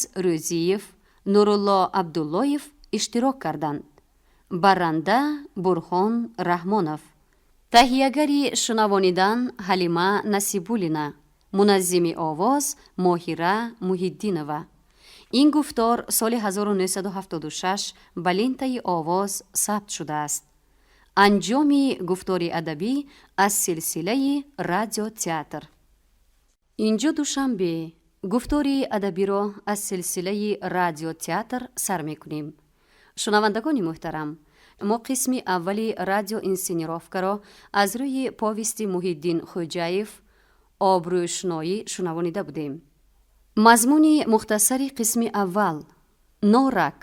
Азиз Рӯзиев, Нурулло Абдуллоев иштирок карданд. Барранда Бурҳон Раҳмонов. Таҳиягари шунавонидан Ҳалима Насибуллина. Муназзими овоз Моҳира Муҳиддинова. ин гуфтор соли 1976 ба лентаи овоз сабт шудааст. анҷоми гуфтори адабӣ аз силсилаи радиотеатр. инҷо душанбе гуфтори адабиро аз силсилаи радиотеатр сар мекунем. шунавандагони муҳтарам, мо қисми аввали радиоинсценировкаро аз рӯи повести Муҳиддин Хоҷаев «Обрӯшноӣ» шунавонида будем. мазмуни мухтасари қисми аввал. Норак.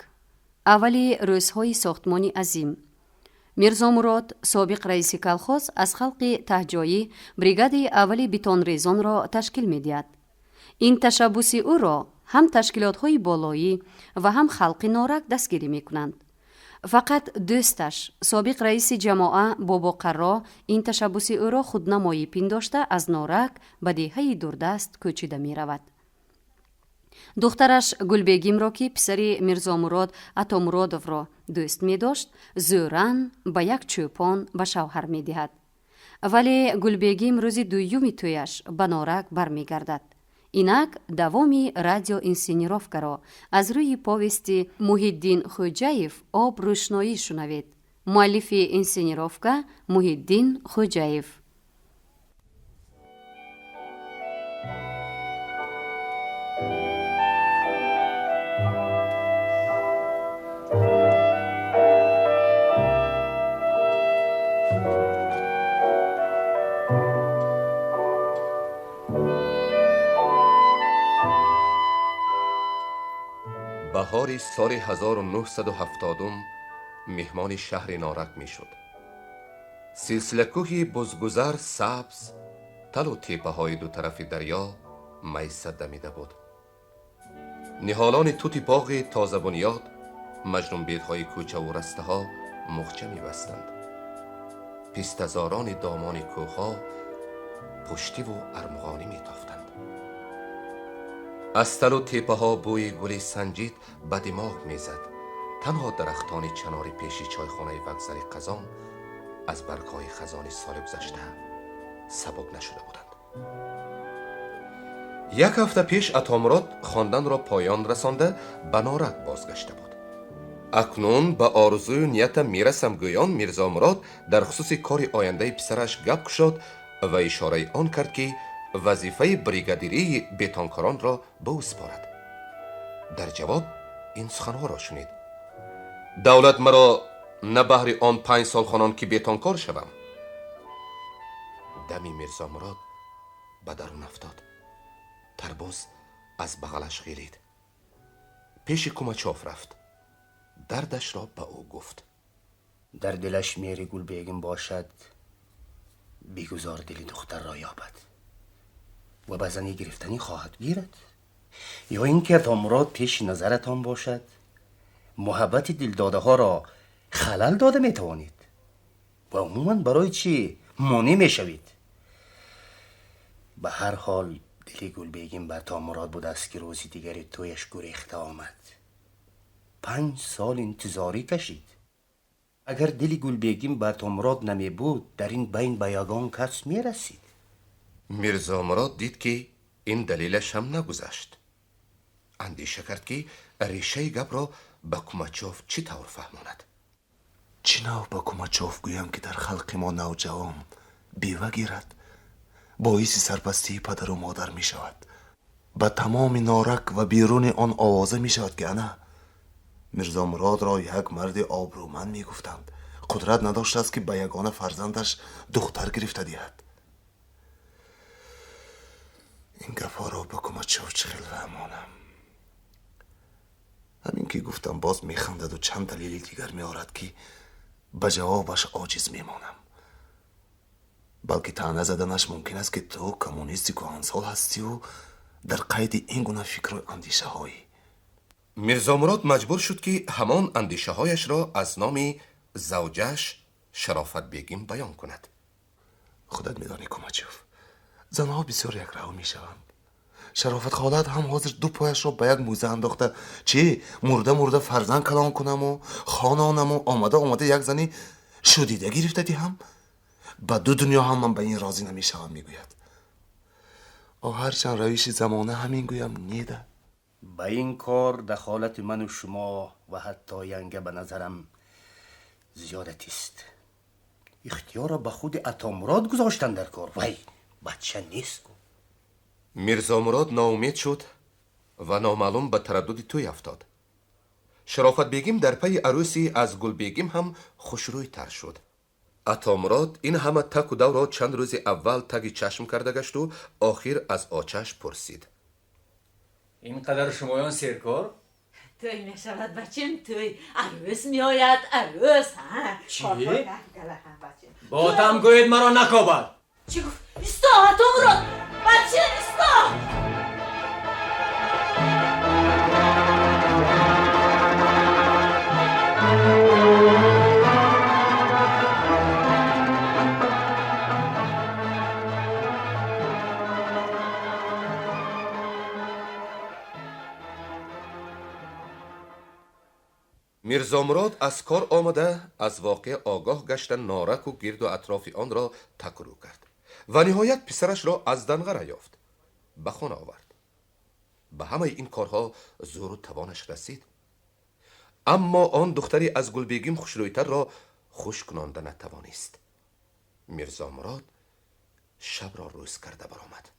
аввали рӯзҳои сохтмони азим. Мирзо Мурод, собиқ раиси калхоз, аз халқи таҳҷоӣ бригадаи аввали битонрезонро ташкил медиҳад. ин ташаббуси ӯро ҳам ташкилотҳои болоӣ ва ҳам халқи Норак дастгирӣ мекунанд. фақат дӯсташ, собиқ раиси ҷамоа Бобоқарро ин ташаббуси ӯро худнамоӣ пиндошта аз Норак ба деҳаи дурдаст кӯчида меравад. духтараш Гулбегимро, ки писари Мирзо Мурод Атомуродовро дӯст медошт, зӯран ба як чӯпон ба шавҳар медиҳад. вале Гулбегим рӯзи дуюми тӯяш ба Норак бармегардад. инак давоми радиоинсценировкаро аз рӯи повести Муҳиддин Хоҷаев «Обрӯшноӣ» шунавед. муаллифи инсценировка Муҳиддин Хоҷаев. بهار سال 1970 مهمان شهر نارک می شد. سلسله کوهی بزگذر سبز، تل و تیپه های دو طرف دریا میسد دمیده بود. نهالان توتی باغ تازه بنیاد، مجنون بیدهای کوچه و رسته ها مخچه می بستند. پیستزاران دامان کوه ها پشتی و ارمغانی می تافتند. از تل و تیپه ها بوی گل سنجید به دماغ می زد. تنها درختان چنار پیشی چایخانه وگذر قزان از برگهای خزان سال گذشته سبک نشده بودند. یک هفته پیش اتامراد خواندن را پایان رسانده به نارک بازگشته بود. اکنون به آرزوی نیت میرسم گویان میرزا مراد در خصوص کار آینده پسرش گپ گشاد و اشاره آن کرد که وظیفه بریگادیری بتانکاران را به او سپارد. در جواب این سخنها را شنید: دولت مرا نه بهر آن 5 سال خوانان که بتانکار شوم. دمی میرزا مراد به درون افتاد. ترباز از بغلش غیرید. پیش کوماچوف رفت. دردش را به او گفت. در دلش میری گلبیگم باشد، بیگذار دل دختر را یابد و به زنی گرفتنی خواهد گیرد، یا اینکه اتامراد پیش نظرتان باشد، محبت دلداده ها را خلل داده میتوانید و عموما برای چی مانع میشوید. به هر حال دل گلبیگم به اتامراد بود است که روزی دیگری تویش گریخته آمد. 5 سال انتظاری کشید. اگر دل گلبیگم به اتامراد نمی بود، در این بین به یگان کس می رسید. میرزا مراد دید که این دلیلش هم نگذشت. اندیشه کرد که ریشه گپ را به کوماچوف چی طور فهماند. چناو به کوماچوف گویم که در خلق ما نوجوان بیوه گیرد، باعث سرپستی پدر و مادر می شود. به تمام نارک و بیرون آن آوازه می شود که نه، میرزا مراد را یک مرد آبرومند می گفتند. قدرت نداشته است که به یگانه فرزندش دختر گرفته دهد. این گپا را به کوماچوف چه خیلی فهمانم. همین که گفتم باز می خندد و چند دلیل دیگر می آورد که به جوابش عاجز می مانم. بلکه طعنه زدنش ممکن است که تو کمونیستی کهنسال هستی و در قید این گونه فکر و اندیشه هایی. میرزا مراد مجبور شد که همان اندیشه هایش را از نام زوجش شرافت بیگم بیان کند. خودت میدانی کوماچوف، زنها بسیار یک راه می شوند. شرافت خالت هم حاضر دو پایش را به یک موزه انداخته چی مرده فرزند کلام کنم و خانانم و آمده یک زنی شدیده گرفته دی هم با دو دنیا هم من به این راضی نمیشم میگوید. هرچند رویش زمانه همین گویم نیده. با این کار دخالت من و شما و حتی ینگه به نظرم زیادتی است. اختیار را به خود عطامراد گذاشتن در کار. وای بچه نیست. میرزا مراد ناامید شد و نامعلوم به تردد توی افتاد. شرافت بیگم در پی عروسی از گل بیگم هم خوشروی تر شد. عطامراد این همه تک و دو را چند روز اول تگ چشم کرده گشت و آخر از آچش پرسید. اینقدر شمایان سرکار؟ توی میشود بچم توی عروس میآید عروس ها چی؟ با باتم گوید مرا نکابد. چی گفت؟ ایستا عطامراد بچه ایستا. میرزا مراد از کار آمده از واقع آگاه گشتن نارک و گرد و اطراف آن را تکرو کرد و نهایت پسرش را از دنغره یافت به خانه آورد. به همه این کارها زور و توانش رسید، اما آن دختری از گل بیگم خوشرویتر را خوش کنانده نتوانست. میرزا مراد شب را روز کرده برآمد.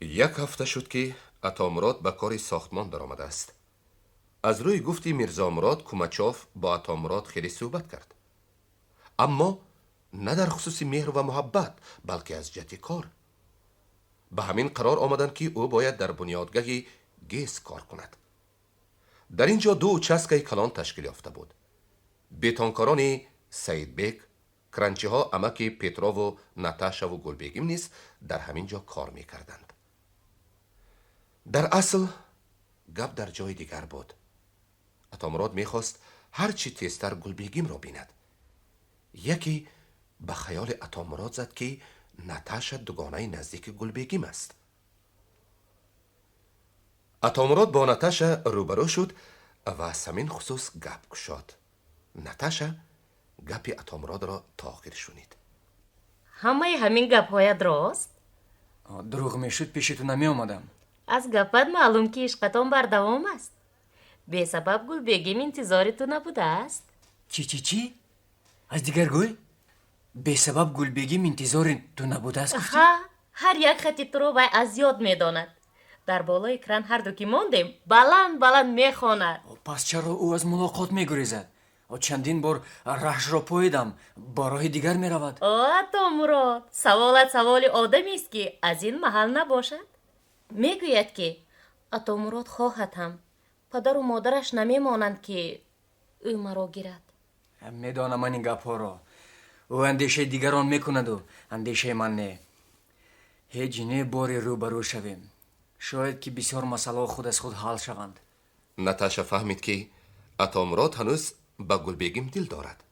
یک هفته شد که عطامراد به کار ساختمان در آمده است. از روی گفتی میرزا مراد کومچاف با عطامراد خیلی صحبت کرد، اما نه در خصوص مهر و محبت بلکه از جهت کار. به همین قرار آمدند که او باید در بنیادگاه گیس کار کند. در اینجا دو چسکه کلان تشکیل یافته بود. بیتانکاران سید بیگ، کرنچی ها امک پترا و ناتاشا و گل بیگم نیز در همین جا کار می کردند. در اصل گپ در جای دیگر بود. عطامراد میخواست هرچی تیزتر گل بیگم را بیند. یکی به خیال عطامراد زد که ناتاشا دوگانه نزدیک گل بیگم است. عطامراد با ناتاشا روبرو شد و از همین خصوص گپ گشاد. ناتاشا گپ عطامراد را تا آخر شنید. همه همین گپ هایت راست؟ دروغ میشد پیش تو نمی آمدم. از گپت معلوم که عشقتان بر دوام است. به سبب گل بیگم انتظار تو نبوده است؟ چی؟ از دیگر گوی؟ به سبب گل بیگم انتظار تو نبوده است گفتی؟ ها، هر یک خطی تو رو از یاد میداند. در بالای اکران هر دو که ماندیم بلند میخواند. پس چرا او از ملاقات میگریزد؟ چندین بار رهش را پویدم، با راه دیگر می رود. عطامراد، سوالت سوال آدمی است که از این محل نباشد. میگوید که عطامراد خواهد هم پدر و مادرش نمیمانند که او مرا گیرد. میدانم من این گپ ها را. او اندیشه دیگران میکند و اندیشه من نه. هیچ نه باری روبرو شویم. شاید که بسیار مسئله خود از خود حل شوند. ناتاشا فهمید که عطامراد هنوز به گل بیگم دل دارد،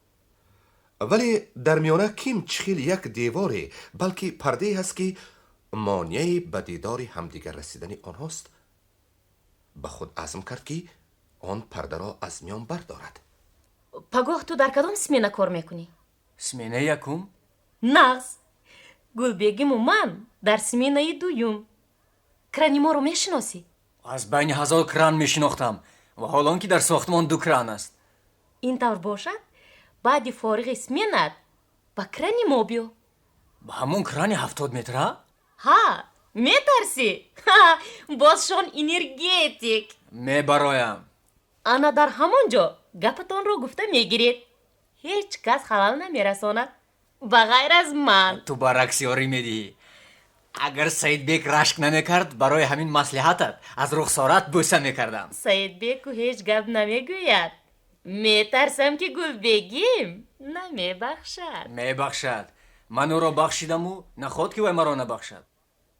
ولی در میانه کم چخیل یک دیواره بلکه پرده هست که مانعی به دیدار همدیگر رسیدن آنهاست. به خود عزم کرد که آن پرده را از میان بردارد. پگاه تو در کدام سمینه کار میکنی؟ سمینه یکم؟ نغز، گل بیگم و من در سمینه دویم. کرانی ما رو میشناسی؟ از بین 1000 کران میشناختم و حالا که در ساختمان 2 کران است. این طور باشد بعد فارغ سمینت با کرانی ما بیو. با همون کرانی 70 متره؟ ها، میترسی؟ بازشان انرژیتیک. میبرایم. انا در همانجا گپتان رو گفته میگیرید. هیچ کس خلال نمیرساند بغیر از من. تو برعکس یاری میدی. اگر سید بیک رشک نمیکرد برای همین مصلحتت از رخسارت بوسه میکردم. سید بیک هیچ گپ نمیگوید. میترسم که گل بگیم نمیبخشد. میبخشد. من او را بخشیدم و نخواد که وی مرا نبخشد.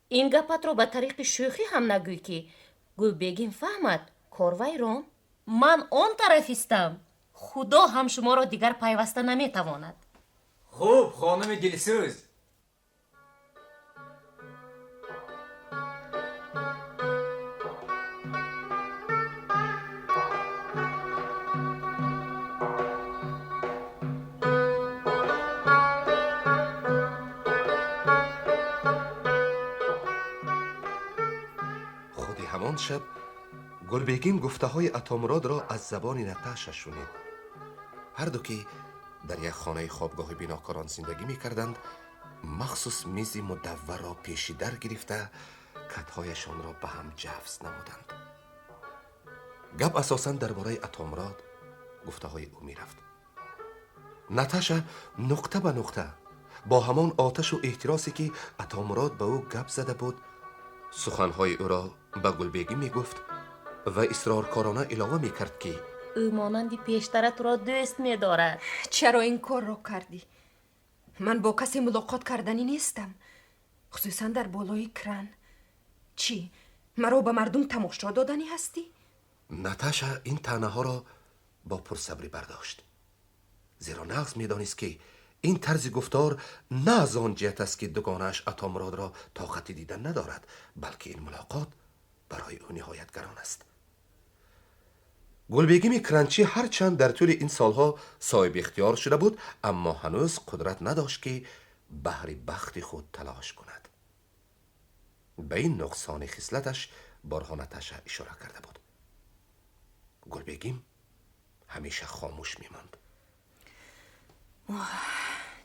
این گپت رو به طریق شوخی هم نگوی که گل بگیم فهمد کاروای رون. من آن طرفیستم. خدا هم شما را دیگر پیوسته نمیتواند. خوب خانم دلسوز. خود همان شب گلبگیم گفته های اتامراد را از زبان نتاشا شنید. هر دو که در یک خانه خوابگاه بیناکاران زندگی می کردند، مخصوص میزی مدور را پیشی در گرفته کتهایشان را به هم جفت نمودند. گپ اساساً درباره اتامراد گفته های او می رفت. نتاشا نقطه به نقطه با همان آتش و احتراسی که اتامراد به او گپ زده بود سخنهای او را به گلبگی می گفت و اصرارکارانه علاوه می کرد که او مانندی پیشتر تو را دوست می دارد. چرا این کار را کردی؟ من با کسی ملاقات کردنی نیستم، خصوصا در بالای کران. چی؟ مرا به مردم تماشا دادنی هستی؟ نتاشا این طعنه ها را با پرصبری برداشت، زیرا نغز می دانست که این طرز گفتار نه از آن جهت است که دوگانه‌اش اتامراد را طاقت دیدن ندارد، بلکه این ملاقات برای او نهایت گران است. گلبگیم کرانچی هرچند در طول این سالها صاحب اختیار شده بود، اما هنوز قدرت نداشت که بهر بخت خود تلاش کند. به این نقصان خصلتش بارها نتاشا اشاره کرده بود. گلبگیم همیشه خاموش میماند.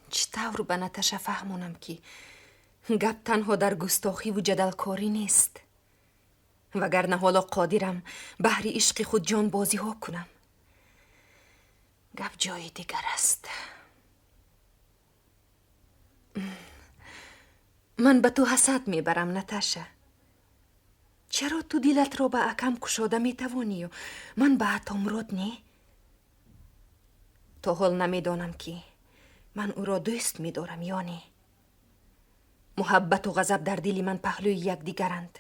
چطور به نتاشا فهمونم که گپ تنها در گستاخی و جدلکاری نیست، وگرنه حالا قادرم بهر عشق خود جان بازی ها کنم. گپ جای دیگر است. من به تو حسد میبرم نتاشا. چرا تو دلت را به اکم کشاده میتوانی و من به اتامراد نه؟ تا حال نمیدانم که من او را دوست میدارم یا نه. محبت و غضب در دل من پهلوی یکدیگرند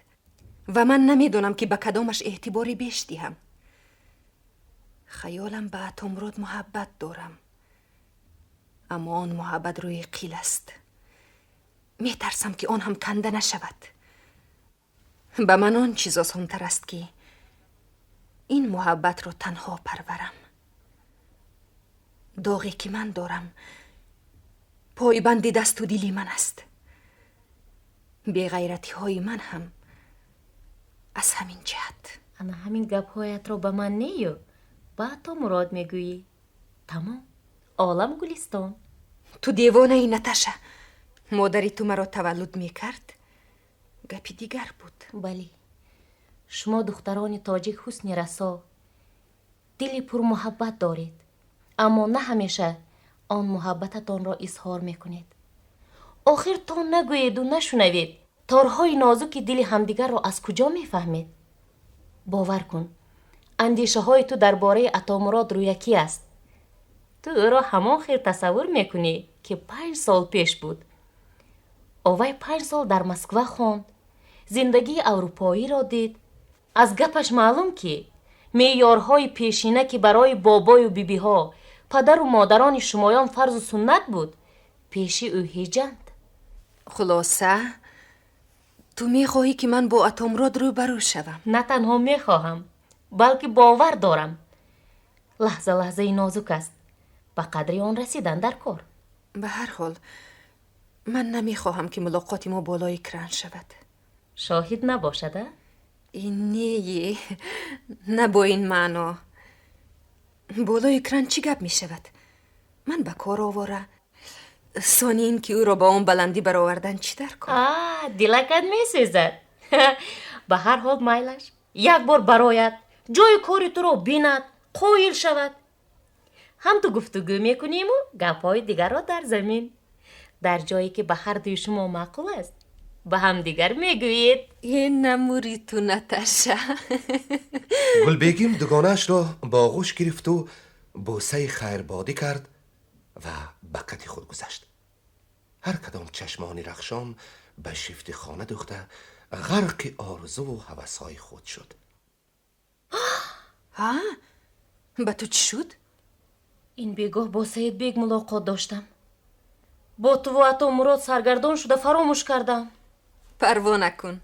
و من نمیدانم که به کدامش اعتباری بیش دهم. خیالم به اتامراد محبت دارم، اما آن محبت روی قیل است. میترسم که آن هم کنده نشود. به من آن چیز آسان‌تر است که این محبت را تنها پرورم. داغی که من دارم پایبند دست و دلی من است. بی‌غیرتی های من هم از همین جهت. انا همین گپ هایت را به من نیو، با تو مراد میگویی. تمام عالم گلستان. تو دیوانه ای نتاشا. مادری تو مرا تولد میکرد گپی دیگر بود. بلی، شما دختران تاجیک حسن رسا دلی پر محبت دارید، اما نه همیشه آن محبتتان را اظهار میکنید. آخر تا نگویید و نشنوید تارهای نازک دل همدیگر را از کجا میفهمید؟ باور کن اندیشه های تو درباره اتامراد رویکی است. تو او را همان خیر تصور میکنی که 5 سال پیش بود. اوی 5 سال در مسکو خواند، زندگی اروپایی را دید. از گپش معلوم که معیارهای پیشینه که برای بابای و بیبی ها پدر و مادران شمایان فرض و سنت بود پیشی او هیجند. خلاصه تو میخواهی که من با اتامراد روبرو شوم؟ نه تنها میخواهم بلکه باور دارم. لحظه لحظه نازک است، به قدری آن رسیدن در کار. به هر حال من نمیخواهم که ملاقات ما بالای کران شود. شاهد نباشده؟ این نه با این معنا. بالای کران چی گپ میشود؟ من به کار آواره. ثانی این که او را با اون بلندی برآوردن چی در کار؟ دلکت میسوزد. به هر حال مایلش یک بار برایت جای کاری تو را بیند، قایل شود. هم تو گفتگو میکنیم و گپای دیگر را در زمین، در جایی که به هر دوی شما معقول است به هم دیگر میگویید. این نموری تو نتاشا. گلبگیم دوگانه‌اش را با آغوش گرفت و بوسه خیربادی کرد و به قد خود گذشت. هر کدام چشمان رخشان به شیفت خانه دوخته غرق آرزو و هوس‌های خود شد. به تو چی شد؟ این بیگاه با سید بیگ ملاقات داشتم. با تو و اتامراد سرگردان شده فراموش کردم. پروا نکن.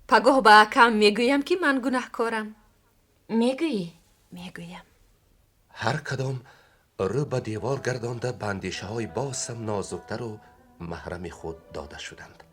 پگاه به اکم میگویم که من گناهکارم. میگویی؟ میگویم. هر کدام رو به دیوار گردانده به اندیشه های باسم نازکتر و محرم خود داده شدند.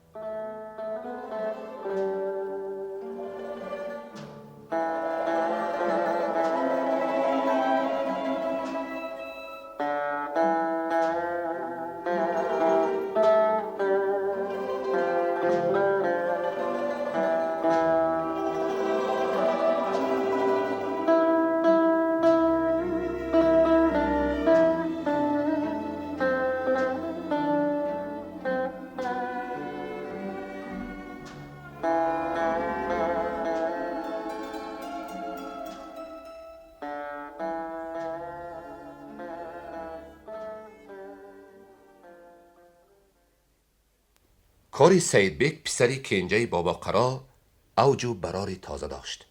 کاری سیدبک پسری کنجه بابا قرا اوج و براری تازه داشت.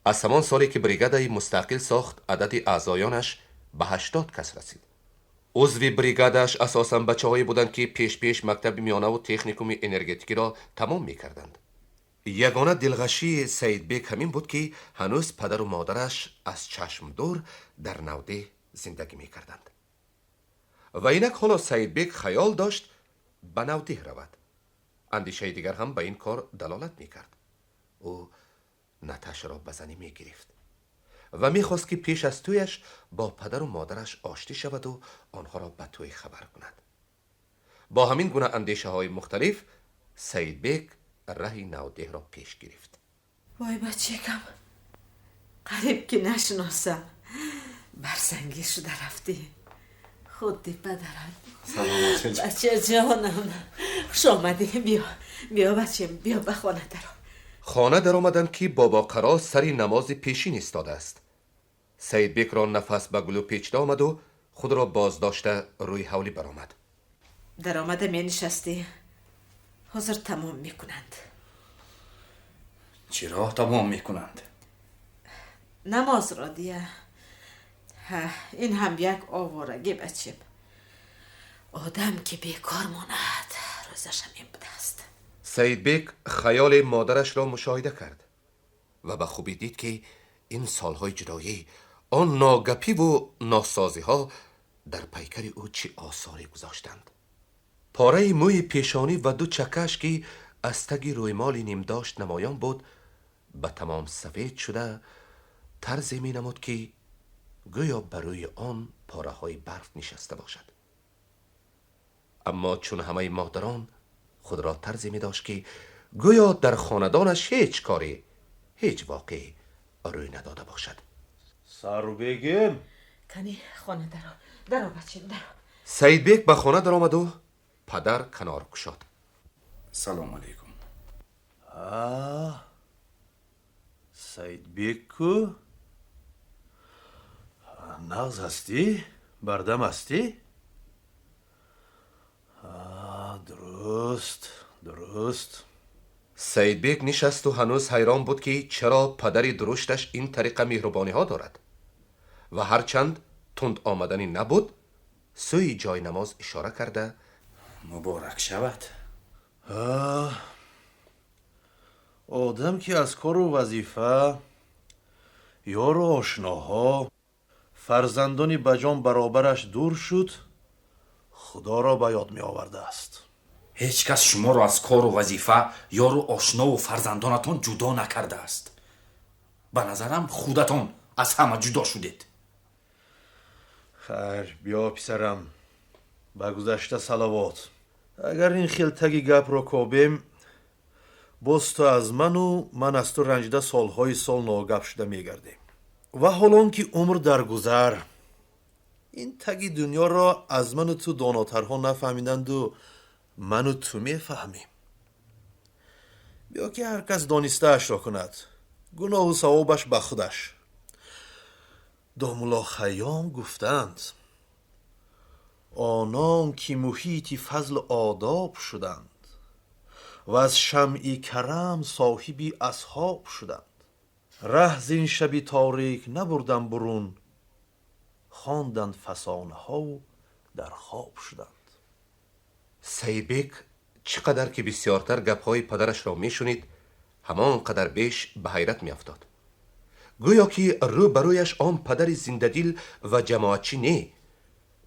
از همان سالی که بریگادای مستقل ساخت عدد اعضایانش به 80 کس رسید. عضو بریگادش اساساً بچه‌هایی بودند که پیش مکتب میانه و تکنیکوم انرژتیکی را تمام می‌کردند. یگانه دلغشی سیدبک همین بود که هنوز پدر و مادرش از چشم دور در نوده زندگی می‌کردند. و اینک حالا سیدبک خیال داشت به نوده رود. اندیشه دیگر هم به این کار دلالت می‌کرد. او نتش را به زنی می‌گرفت و می‌خواست که پیش از تویش با پدر و مادرش آشتی شود و آنها را به توی خبر کند. با همین گونه اندیشه های مختلف سیدبک راه نوده را پیش گرفت. وای بچه کم قریب که نشناسم برسنگی شده رفتی. خودی پدرم. سلام بچه جانم خوش آمدی. بیا بچه بیا به خانه درو. خانه در آمدند که بابا قرا سری نماز پیشین ایستاده است. سیدبک را نفس به گلو پیچیده آمد و خود را باز داشته روی حولی برآمد. در آمده می نشستی حاضر تمام میکنند. چرا تمام میکنند؟ نماز را دیه. این هم یک آوارگی بچیم. آدم که بیکار ماند روزش هم این بوده است. سیدبک خیال مادرش را مشاهده کرد و به خوبی دید که این سالهای جدایی آن ناگپی و ناسازی ها در پیکر او چه آثاری گذاشتند. پاره موی پیشانی و دو چکش که از تگ رویمالی نیم داشت نمایان بود به تمام سفید شده طرزی می نمود که گویا بر روی آن پاره های برف نشسته باشد. اما چون همه مادران خود را طرزی می داشت که گویا در خاندانش هیچ کاری هیچ واقعی روی نداده باشد. سارو بیگم کنی خانه درو بچه درو. سیدبک به خانه در آمد و پدر کنار کشاد. سلام علیکم. سیدبک کو نغز هستی؟ بردم هستی؟ درست. سیدبک نشست و هنوز حیران بود که چرا پدر درشتش این طریقه مهربانی ها دارد و هرچند تند آمدنی نبود سوی جای نماز اشاره کرده مبارک شود. آدم که از کار و وظیفه یار و آشناها فرزندانی بجان برابرش دور شد خدا را به یاد می آورده است. هیچ کس شما را از کار و وظیفه یار و آشنا و فرزندانتان جدا نکرده است. به نظرم خودتان از همه جدا شدید. خیر بیا پسرم به گذشته صلوات. اگر این خیلتگی گپ را کابیم باز تو از من و من از تو رنجیده سالهای سال ناگپ شده میگردیم و حالان که عمر در گذر این تگی دنیا را از من و تو داناترها نفهمیدند و من و تو میفهمیم. بیا که هر کس دانسته اش را کند گناه و ثوابش به خودش. دامولا خیام گفتند آنان که محیطی فضل آداب شدند و از شمعی کرم صاحبی اصحاب شدند. ره زین شبی تاریک نبردن برون خواندند فسانه ها و در خواب شدند. سیدبک چقدر که بسیارتر گپهای پدرش را میشنید همانقدر بیش به حیرت میافتاد. گویا که رو برویش آن پدر زنده‌دل و جماعتچی نه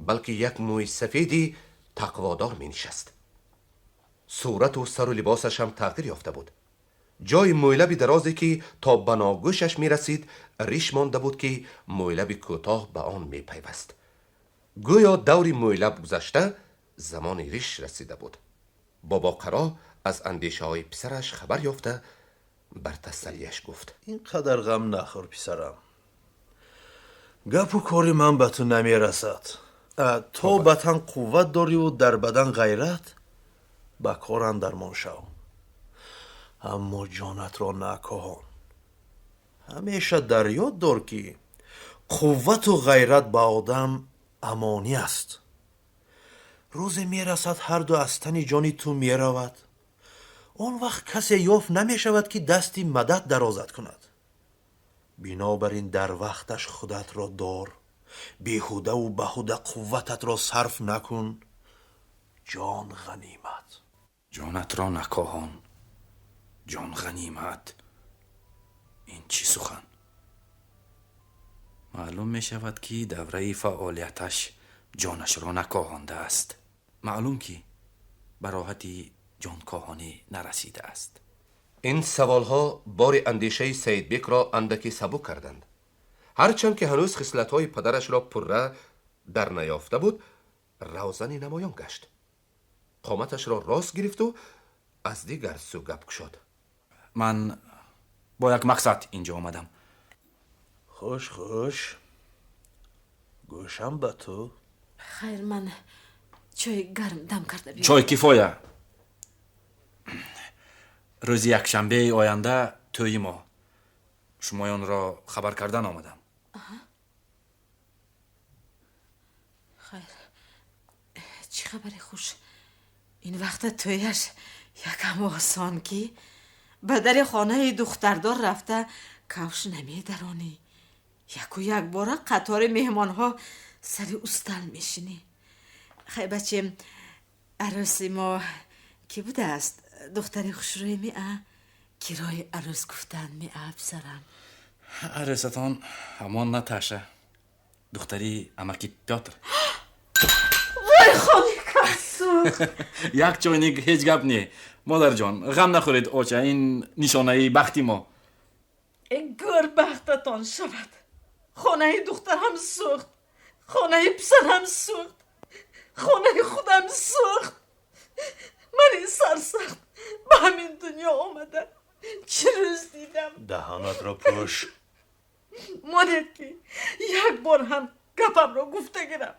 بلکه یک موی سفیدی تقوادار می نشست. صورت و سر و لباسش هم تغییر یافته بود. جای مویلبی درازی که تا بناگوشش می رسید ریش مانده بود که مویلبی کوتاه به آن می پیوست. گویا دوری مویلب گذشته زمان ریش رسیده بود. بابا قرا از اندیشه های پسرش خبر یافته بر تسلیش گفت اینقدر غم نخور پسرم. گپ و کاری من به تو نمی رسد. تو بطن قوت داری و در بدن غیرت به کار اندرمان شو. اما جانت را نکاهان. همیشه در یاد دار که قوت و غیرت به آدم امانی است. روزی میرسد هر دو از تن جان تو میرود. آن وقت کسی یافت نمیشود که دستی مدد درازد کند. بنابراین در وقتش خودت را دار، بیهوده و بهوده قوتت را صرف نکن. جان غنیمت. جانت را نکاهان، جان غنیمت. این چی سخن؟ معلوم می شود که دوره فعالیتش جانش را نکاهانده است. معلوم که براحتی جان کاهانی نرسیده است. این سوالها بار اندیشه سید بیک را اندکی سبک کردند. هرچند که هنوز خصلت‌های پدرش را پره در نیافته بود، روزنی نمایان گشت. قامتش را راست گرفت و از دیگر سو گپ گشاد. من با یک مقصد اینجا آمدم. خوش خوش. گوشم به تو. خیر، من چای گرم دم کرده بیارم. چای کفایه. روز یک شنبه آینده توی ما. شمایان را خبر کردن آمدم. خیر، چی خبری خوش؟ این وقت تویش یکم آسان کی؟ به در خانه دختردار رفته کفش نمی درانی. یک و یک باره قطار مهمان ها سر استل میشینی. خیلی بچه، عروسی ما کی بوده است؟ دختری خوشروی می کرای عروس گفتن می بسرم. عروستان همان نتاشه، دختری امکی پیاتر. وای خانی کسو. یک چوینیک هیچ گپ نی. مادر جان غم نخورید آچه، این نشانه بختی ما. این گر بختتان شود. خانه دختر هم سوخت، خانه پسر هم سوخت، خانه خودم سوخت. من این سرسخت به همین دنیا آمده چه روز دیدم. دهانت را پوش. مانید که یک بار هم گپم را گفته گیرم.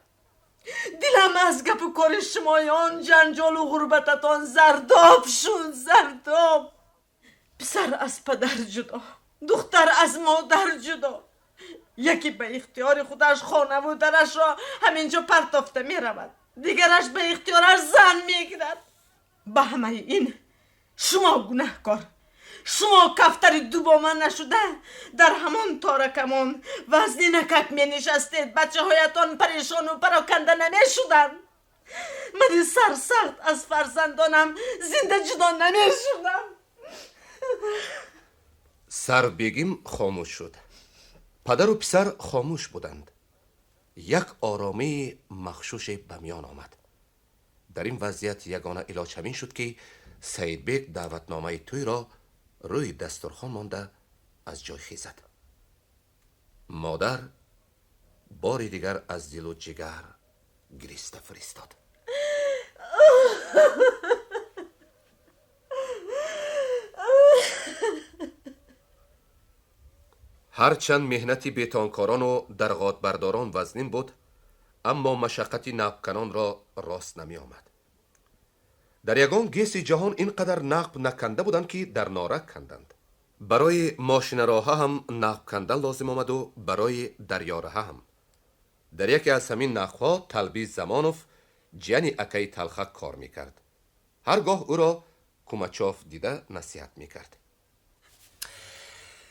دلم از گپ و کار شمایان جنجال و غربتتان زرداب شد، زرداب. پسر از پدر جدا، دختر از مادر جدا. یکی به اختیار خودش خانه و درش را همینجا پرتافته می رود، دیگرش به اختیارش زن می گیرد. به همه این شما گناهکار، شما کفتر دو با من نشده در همان تارکمان وزنی نکک می نشستید، بچه هایتان پریشان و پراکنده نمی شدن. من سرسخت از فرزندانم زنده جدا نمی شدم. سر بیگیم خاموش شد. پدر و پسر خاموش بودند. یک آرامی مخشوش به میان آمد. در این وضعیت یگانه علاج همین شد که سید بیگ دعوتنامه توی را روی دسترخوان مانده از جای خیزد. مادر باری دیگر از دل و جگر گریسته فرستاد. هرچند مهنتی بیتانکاران و درغات برداران وزنین بود، اما مشقتی نقب کنان را راست نمی آمد. در یگان گیس جهان اینقدر نقب نکنده بودند که در نارک کندند. برای ماشین راه هم نقب کندن لازم آمد و برای دریاره هم. در یکی از همین نقبها تلبیز زمانوف جنی اکی تلخک کار میکرد. هرگاه او را کوماچوف دیده نصیحت میکرد.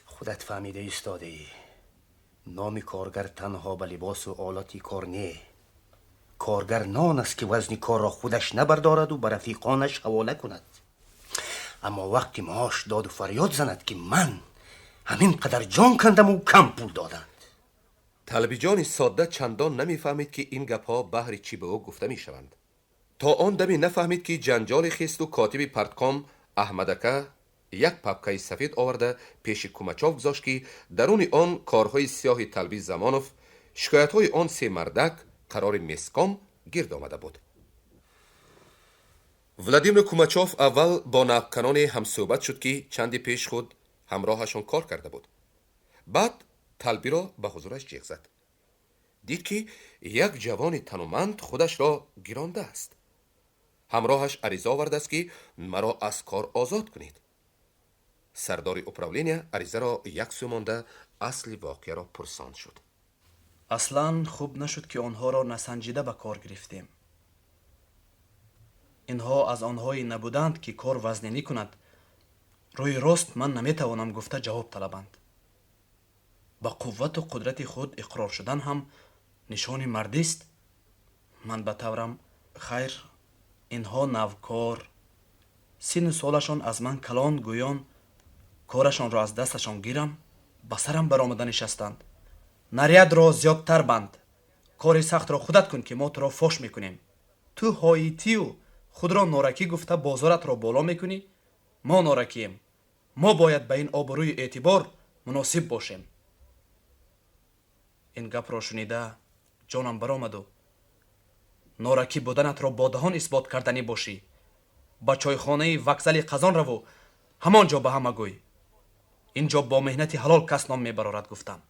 خودت فهمیده ایستاده ای. نام کارگر تنها به لباس و آلاتی کار نه. کارگر نان است که وزن کار را خودش نبردارد و به رفیقانش حواله کند. اما وقتی معاش داد و فریاد زند که من همین قدر جان کندم و کم پول دادند. طلبیجان ساده چندان نمیفهمید که این گپها بهر چی به او گفته میشوند. تا آن دمی نفهمید که جنجال خیست و کاتب پرتکام احمدکه یک پاپکای سفید آورده پیش کوماچوف گذاشت که درون آن کارهای سیاه تلبیز زمانوف، شکایت‌های آن سه مردک قرار مسکام گرد آمده بود. ولادیمیر کوماچوف اول با نقبکنان هم صحبت شد که چندی پیش خود همراهشان کار کرده بود. بعد طلبی را به حضورش جیغ زد. دید که یک جوان تنومند خودش را گرانده است. همراهش عریضه آورده است که مرا از کار آزاد کنید. سردار اپراولینیا عریضه را یک سو مانده اصل واقعه را پرسان شد. اصلا خوب نشد که آنها را نسنجیده به کار گرفتیم. اینها از آنهایی نبودند که کار وزنی کند. روی راست من نمیتوانم گفته جواب طلبند. با قوت و قدرت خود اقرار شدن هم نشان مردی است. من به طورم خیر اینها نوکار، سن سالشان از من کلان گویان کارشان را از دستشان گیرم، به سرم برآمده نشستند. نرید را زیادتر بند، کار سخت را خودت کن که ما تو را فوش میکنیم. تو هایتی و خود را نارکی گفته بازارت را بالا میکنی. ما نارکیم، ما باید به این آبروی اعتبار مناسب باشیم. این گپ را شنیده جانم برآمد و نارکی بودنت را با دهان اثبات کردنی باشی. با چایخانه وکزل قزان رو و همانجا به همه گوی اینجا با مهنت حلال کس نام میبرارد گفتم.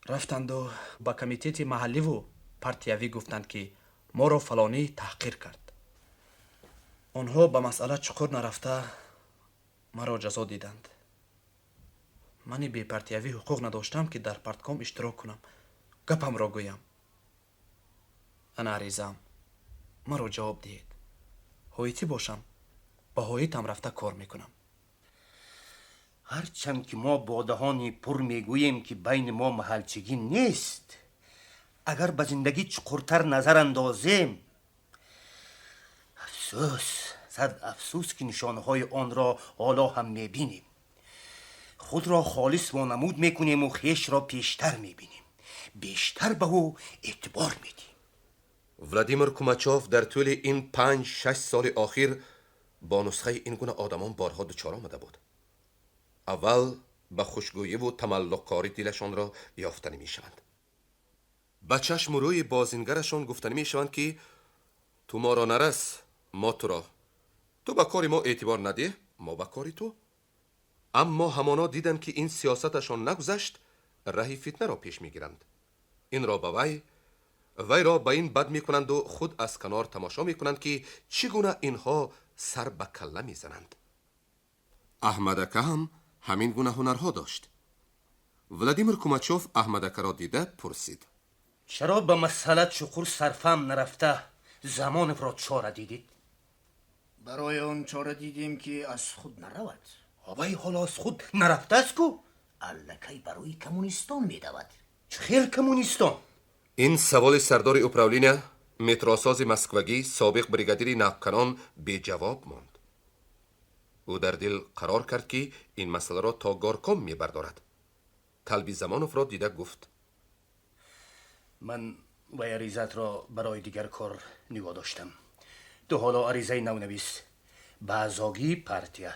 رفتند و با کمیتیت محلی و پارتیوی گفتند که ما را فلانی تحقیر کرد. آنها به مسئله چقدر نرفته مرا جزا دیدند. من بی پارتیوی حقوق نداشتم که در پارتکام اشتراک کنم، گپم را گویم. انا عریضم مرا جواب دید. هویتی باشم با هویتم رفته کار میکنم. هرچند که ما با دهانی پر میگوییم که بین ما محلچگی نیست، اگر به زندگی چقورتر نظر اندازیم، افسوس، صد افسوس که نشانهای آن را حالا هم میبینیم. خود را خالص وانمود میکنیم و خیش را پیشتر میبینیم، بیشتر به او اعتبار میدیم. ولادیمیر کوماچوف در طول این 5-6 سال آخر با نسخه این گونه آدمان بارها دچار آمده بود. اول به خوشگویی و تملق‌کاری دلشان را یافتنی میشوند. به چشم و روی بازینگرشان گفتنی میشوند که تو ما را نرس، ما تو را. تو به کاری ما اعتبار ندی، ما به کاری تو. اما همانا دیدند که این سیاستشان نگذشت، راه فتنه را پیش میگیرند. این را به وی را به این بد میکنند و خود از کنار تماشا میکنند که چگونه اینها سر به کله میزنند. احمدک هم همین گونه هنرها داشت. ولادیمیر کوماچوف احمدک را دیده پرسید: چرا به مسئله چقور صرفم نرفته زمان را چاره دیدید؟ برای آن چاره دیدیم که از خود نرود. آبای حالا از خود نرفته است کو؟ الکی برای کمونیستان میدود. چه خیل کمونیستان؟ این سوال سردار اوپراولینیا، متروساز مسکوگی، سابق بریگادیر ناوکنان بی جواب ماند. او در دل قرار کرد که این مسئله را تا گارکوم میبردارد. طلبی زمانوف را دیده گفت: من و عریضت را برای دیگر کار نگاه داشتم. تو حالا عریضه نو نویس به ازاگی پارتیا.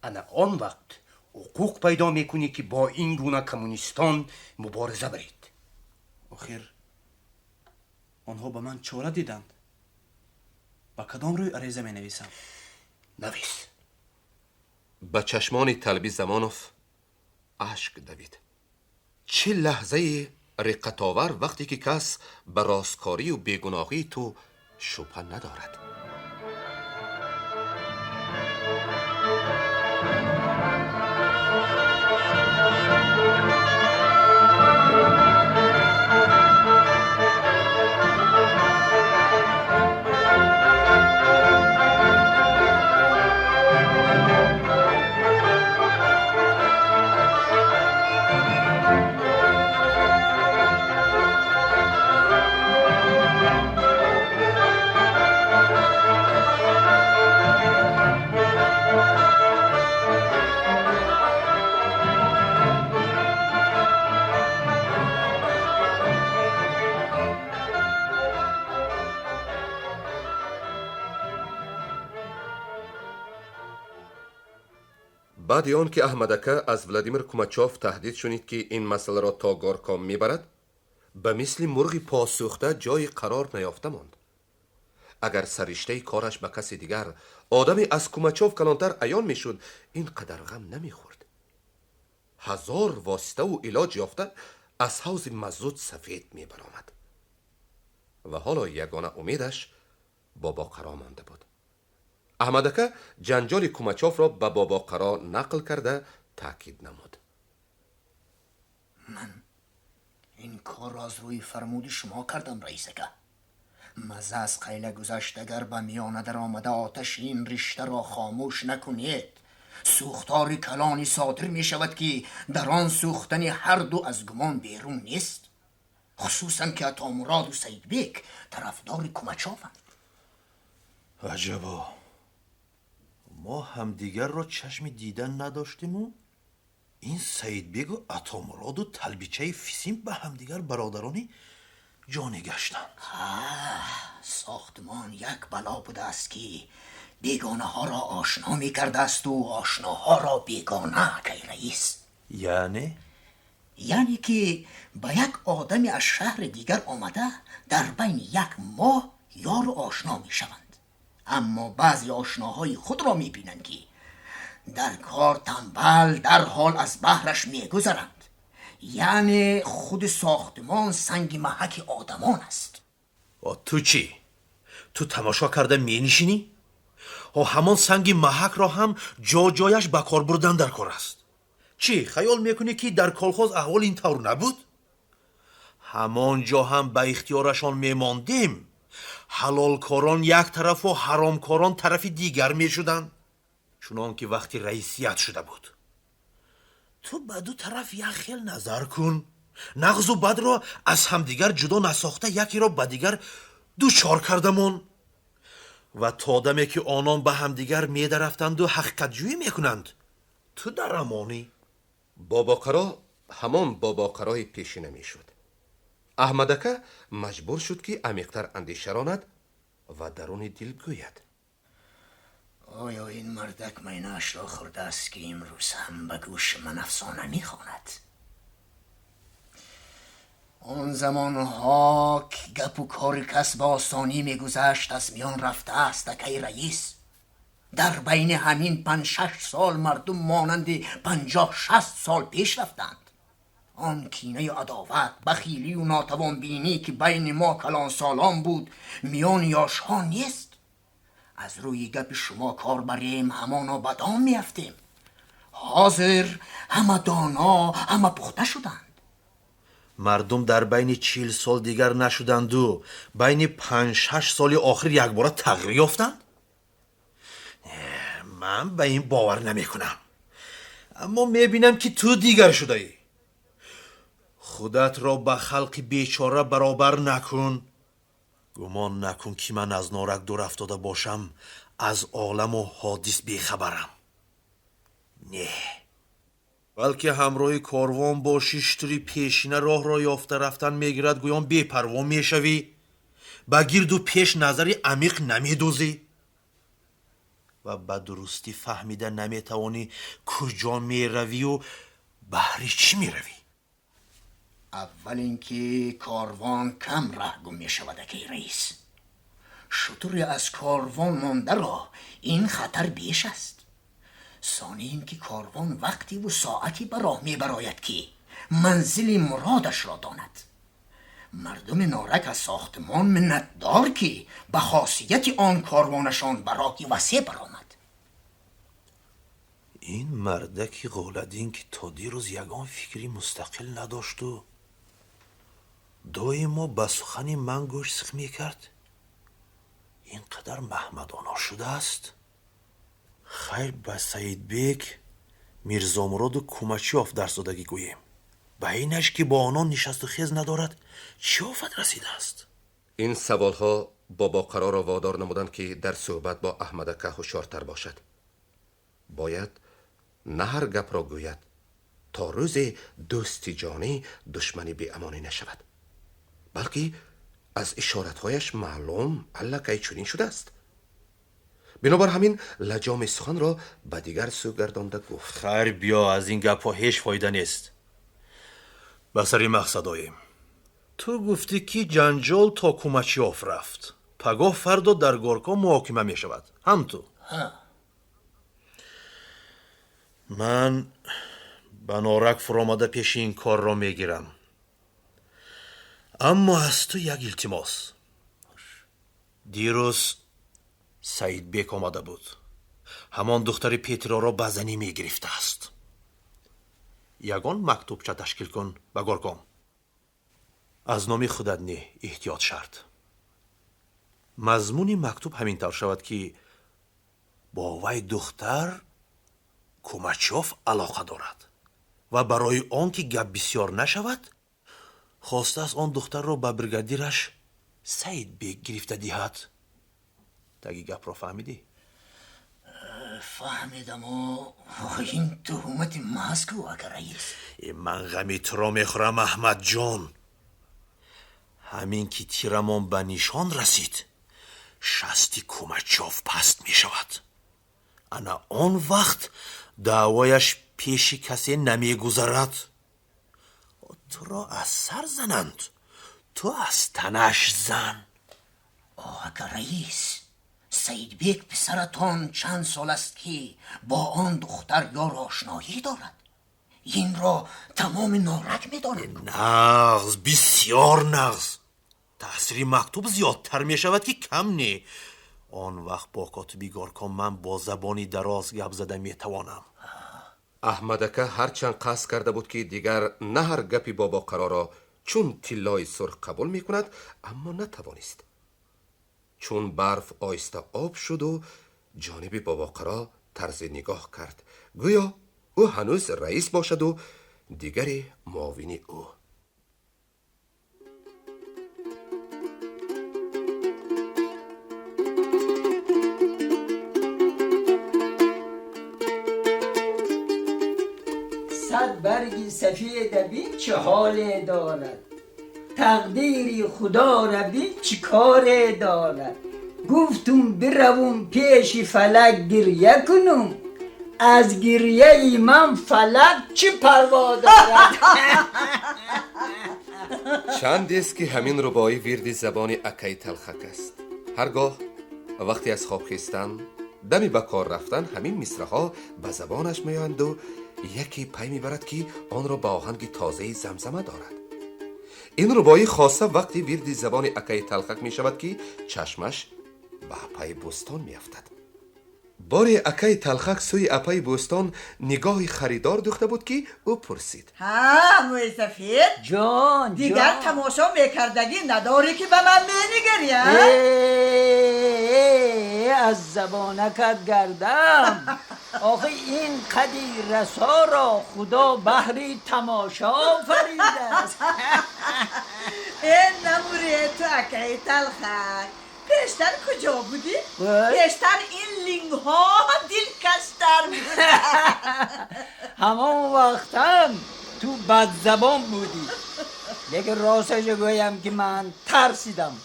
انا آن وقت حقوق پیدا میکنی که با این گونه کمونیستان مبارزه برید. آخر آنها به من چاره دیدند. با کدام روی عریضه می نویسم؟ نویس. به چشمان طلبی زمانوف اشک دوید. چه لحظه رقت‌آور وقتی که کس به راستکاری و بیگناهی تو شبهه ندارد. بعد آن که احمدک از ولادیمیر کوماچوف تهدید شنید که این مسئله را تا گارکوم میبرد، به مثل مرغی پاسوخته جای قرار نیافته ماند. اگر سرشته کارش به کسی دیگر آدمی از کوماچوف کلانتر عیان میشد، این قدر غم نمیخورد. 1000 واسطه و علاج یافته از حوض مزود سفید میبرآمد و حالا یگانه امیدش باباقرا مانده بود. احمدک جنجال کوماچوف را به باباقرا نقل کرده تاکید نمود. من این کار را از روی فرمود شما کردم رئیسکه. مزه از قیل گذشتگر به میانه در آمده آتش این رشته را خاموش نکنید. سوختار کلانی صادر می شود که در آن سوختن هر دو از گمان بیرون نیست، خصوصا که اتامراد و سید بیک طرفدار کمچافند. عجبا، ما همدیگر را چشم دیدن نداشتیم و این سید بیگ و اتامراد و تلبیچه فیسیم به همدیگر برادرانی جانی گشتند. ساختمان یک بلا بوده است که بیگانه ها را آشنا می کرده است و آشناها را بیگانه که رئیس. یعنی که به یک آدمی از شهر دیگر آمده در بین یک ماه یار و آشنا می شوند، اما بعضی آشناهای خود را می بینند که در کار تنبل در حال از بحرش می گذرند. یعنی خود ساختمان سنگ محک آدمان است. تو چی؟ تو تماشا کرده می نشینی؟ و همان سنگ محک را هم جایش به کار بردن در کار است. چی خیال میکنی که در کلخوز احوال این طور نبود؟ همان جا هم به اختیارشان میماندیم. حلال کاران یک طرف و حرام کاران طرف دیگر میشدند، چنان که وقتی رئیسیت شده بود. تو به دو طرف یک خیل نظر کن، نغز و بد را از همدیگر جدا نساخته یکی را به دیگر دوچار کردمان و تا دمی که آنان به همدیگر میدرفتند و حقیقت جویی میکنند تو در امانی. باباقرا همان باباقرای پیشینه میشد. احمدکه مجبور شد که عمیق‌تر اندیشه راند و درون دل گوید: آیا این مردک مینه‌اش را خورده است که امروز هم به گوش من افسانه میخواند؟ آن زمانها که گپ و کار کس به آسانی میگذشت از میان رفته است اکی رئیس. در بین همین 5-6 سال مردم مانند 50-60 سال پیش رفتند. آن کینه و عداوت، بخیلی و ناتوان بینی که بین ما کلان سالان بود میان یاشها نیست. از روی گپ شما کار بریم همانا بدان میافتیم. حاضر همه دانا همه پخته شدند. مردم در بین 40 سال دیگر نشدند و بین 5-6 سال آخر یک بار تغییر یافتند؟ من به این باور نمی کنم. اما میبینم که تو دیگر شده ای. خودت را به خلق بیچاره برابر نکن. گمان نکن که من از نارک دور افتاده باشم، از عالم و حادث بیخبرم. نه، بلکه همراه کاروان باشی شتری پیشینه راه را یافته رفتن میگیرد گویان بی‌پروا میشوی، با گرد و پیش نظری عمیق نمیدوزی و به درستی فهمیده نمیتوانی کجا میروی و بهر چی میروی. اول اینکه کاروان کم ره گم می شود که رئیس. شطوری از کاروان مانده را این خطر بیش است. ثانی اینکه کاروان وقتی و ساعتی به راه می براید که منزل مرادش را داند. مردم نارک از ساختمان منتدار که به خاصیت آن کاروانشان براکی وسیع برآمد. این مردکی قولدین که تا دیروز یگان فکری مستقل نداشت و دائما به سخن من گوش سخ میکرد، اینقدر محمدانه شده است. خیر به سید بیک میرزا مراد و کمچیاف در سادگی گوییم، به اینش که با آنان نشست و خیز ندارد چه آفت رسیده است؟ این سوالها باباقرا را وادار نمودند که در صحبت با احمدکه هوشیارتر باشد. باید نه هر گپ را گوید تا روز دوستی جانی دشمنی بی امانی نشود، بلکه از اشارتهایش معلوم الکی چنین شده است. بنابر همین لجام سخن را به دیگر سو گردانده گفت: خیر بیا، از این گپ ها هیچ فایده نیست. به سر مقصد آییم. تو گفتی که جنجال تا کمچیاف رفت، پگاه فردا در گورکا محاکمه می شود، هم تو؟ من به نارک فرامده پیش این کار را می گیرم، اما از تو یک التماس. دیروز سید بیک آمده بود، همان دختر پیترا را به زنی می گرفته است. یگان مکتوبچه تشکیل کن به گورکام، از نام خودت نه، احتیاط شرط. مضمون مکتوب همین طور شود که با وی دختر کوماچوف علاقه دارد و برای آن که گپ بسیار نشود خواسته است آن دختر را به برگادیرش سید بیگ گرفته دهد. تگی گپ را فهمیدی؟ فهمیدم و این تهمت محض که آقا رئیس. من غمی تو را میخورم احمد جان. همین که تیرمان به نشان رسید شستی کوماچوف پست می شود. انا آن وقت دعوایش پیش کسی نمی گذرد. تو را از سر زنند، تو از تنش زن. آقا رئیس، سید بیگ پسرتان چند سال است که با آن دختر یار آشنایی دارد. این را تمام نارک می داند. نغز، بسیار نغز. تأثیر مکتوب زیادتر می شود که کم نه. آن وقت با کاتبی گارکان من با زبانی دراز گپ زده می توانم. احمدکه هرچند قصد کرده بود که دیگر نه هر گپی با باقرا را چون طلای سرخ قبول می کند، اما نتوانست. چون برف آیسته آب شد و جانب باقرا طرز نگاه کرد، گویا او هنوز رئیس باشد و دیگری معاونی او. صد برگی سفید بین چه حال دارد، تقدیری خدا را بین چه کار دارد. گفتم بروم پیش فلک گریه کنم، از گریه ای من فلک چه پروا دارد. چند است که همین ربایی ورد زبان اکای تلخک است. هرگاه وقتی از خواب خیستن دمی به کار رفتن همین مصرع‌ها به زبانش میآیند و یکی پی میبرد که آن را با آهنگ تازه زمزمه دارد. این ربایی خاصه وقتی ورد زبان اکای تلخک می شود که چشمش به اپای بوستان می افتد. باری اکای تلخک سوی اپای بوستان نگاه خریدار دوخته بود که او پرسید: ها موی سفید جان دیگر تماشا میکردگی نداری که به من مینگری؟ از زبانکت گردم. آخه این قدی رسا را خدا بهری تماشا فریده است. این نموری تو اکای تلخک پیشتر کجا بودی؟ پیشتر این لینگ ها دلکشتر بود. همان وقتم تو بد زبان بودی، لیکن راستش گویم که من ترسیدم.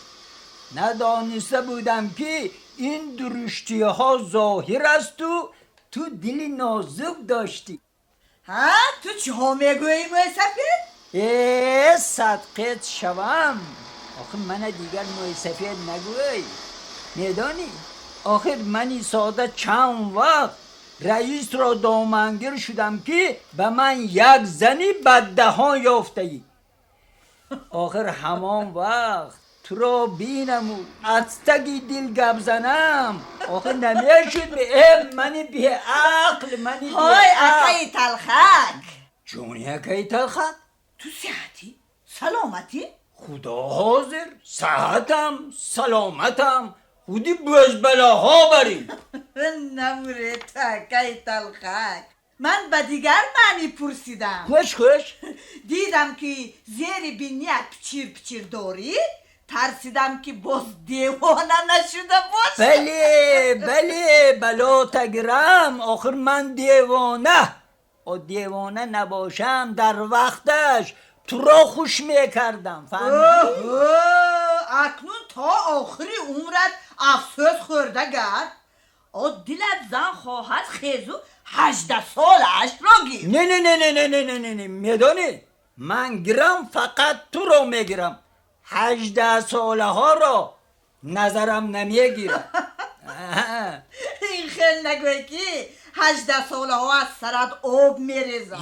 ندانسته بودم که این درشتی ها ظاهر است و تو دلی نازک داشتی. ها تو چه ها میگویی موی سفید؟ صدقت شوم. آخه من دیگر موی سفید نگوی. میدانی آخر منی ساده چند وقت رئیس را دامنگیر شدم که به من یک زنی بددهان یافته ای. آخر همان وقت تو را بینم و از تگی دل گپ زنم. آخه نمیشد به منی بی عقل، منی بی های اکای تلخک. جونی اکای تلخک؟ تو صحتی؟ سلامتی؟ خدا حاضر صحتم سلامتم، خودی باز بلاها بریم. نموره تو اکای تلخک. من به دیگر معنی پرسیدم. خوش دیدم که زیر بینیت پچیر پچیر داری، ترسیدم که باز دیوانه نشده باشه. بله بلا تگرم. آخر من دیوانه نباشم در وقتش تو را خوش میکردم. فهمیدی؟ اکنون تا آخری عمرت افسوس خورده گرد. دلت زن خواهد خیزو 18 سالش را گیر. نه میدانی من گرم فقط تو را میگیرم، 18 ساله ها را نظرم نمیگیرم. این خیلی نگوی که 18 ساله ها از سرت آب میریزن.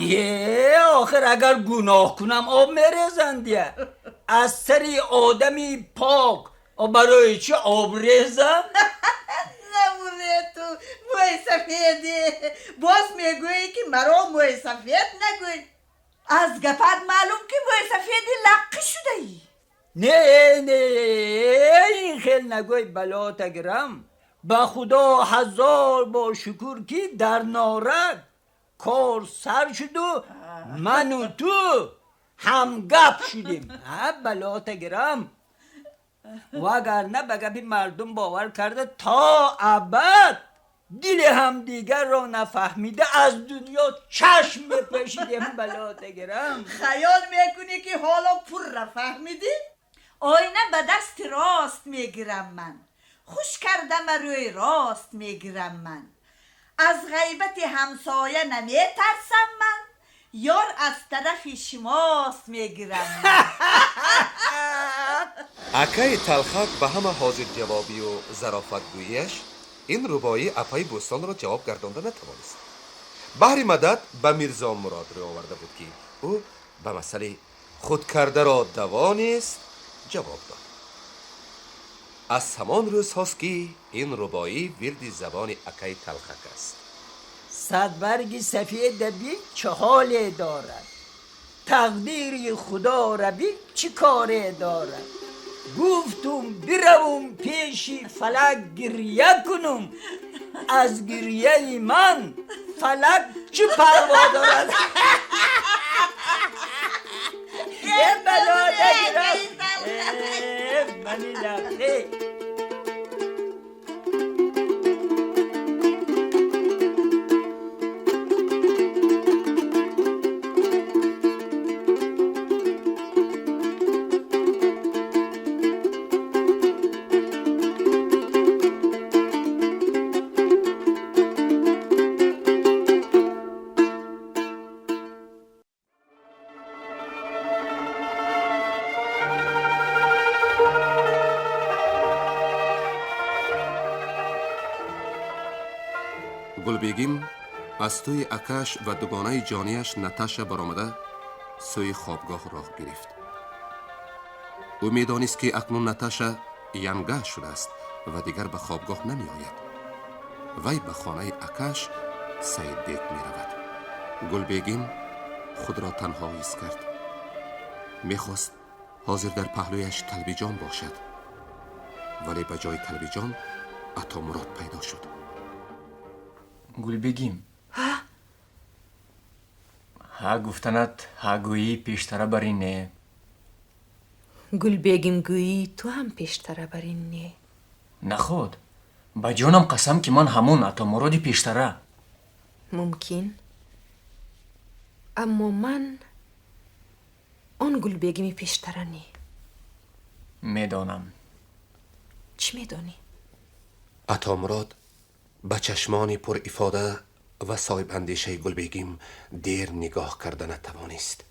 آخر اگر گناه کنم آب میریزن دیه. از سری آدمی پاک برای چی آب ریزم؟ نمونه تو موی سفیدی باز میگویی که مرا موی سفید نگوی. از گپت معلوم که موی سفیدی لقی شده ای. نه این خیل نگوی بلات گرم. با خدا هزار با شکر که در نارد کار سر شد و من و تو هم گپ شدیم. بلات گرم. وگرنه به گپ مردم باور کرده تا ابد دل هم دیگر را نفهمیده از دنیا چشم بپشیدیم. بلات گرم. خیال میکنی که حالا پر را فهمیدی؟ آینه به دست راست میگیرم من، خوش کردم روی راست میگیرم من. از غیبت همسایه نمیترسم من، یار از طرف شماست میگیرم من. اکای تلخک به همه حاضر جوابی و ظرافت گوییش این ربایی اپای بوستان را جواب گردانده نتوانست. بحر مدد به میرزا مراد رو آورده بود که او به مسئله خود کرده را دوا نیست جواب داد. از همان روز هاست که این ربایی ورد زبان اکای تلخک است. صدبرگ سفید بی چه حال دارد، تقدیر خدا ربی چی کار دارد. گفتم بروم پیش فلک گریه کنم، از گریه من فلک چه پروا دارد. بلا نگرم منی لقه. گلبیگیم از توی اکش و دوگانه جانیش نتاشا برآمده سوی خوابگاه راه گرفت. او میدانست که اکنون نتاشا ینگه شده است و دیگر به خوابگاه نمی آید. وی به خانه اکش سید بیگ می رود. گلبیگیم خود را تنها حس کرد. میخواست حاضر در پهلویش کلبیجان باشد، ولی به جای کلبیجان اتامراد پیدا شد. گلبیگیم ها گفتنت ها گویی پیشتره برین نه. گل بیگم گویی تو هم پیشتره برین نه. نخود با جانم قسم که من همون اتامرادی پیشتره. ممکن، اما من آن گل بیگمی پیشتره نی. میدانم. چی میدانی؟ اتامراد با چشمانی پر افاده و صاحب اندیشه گلبیگیم دیر نگاه کرده نتوانست.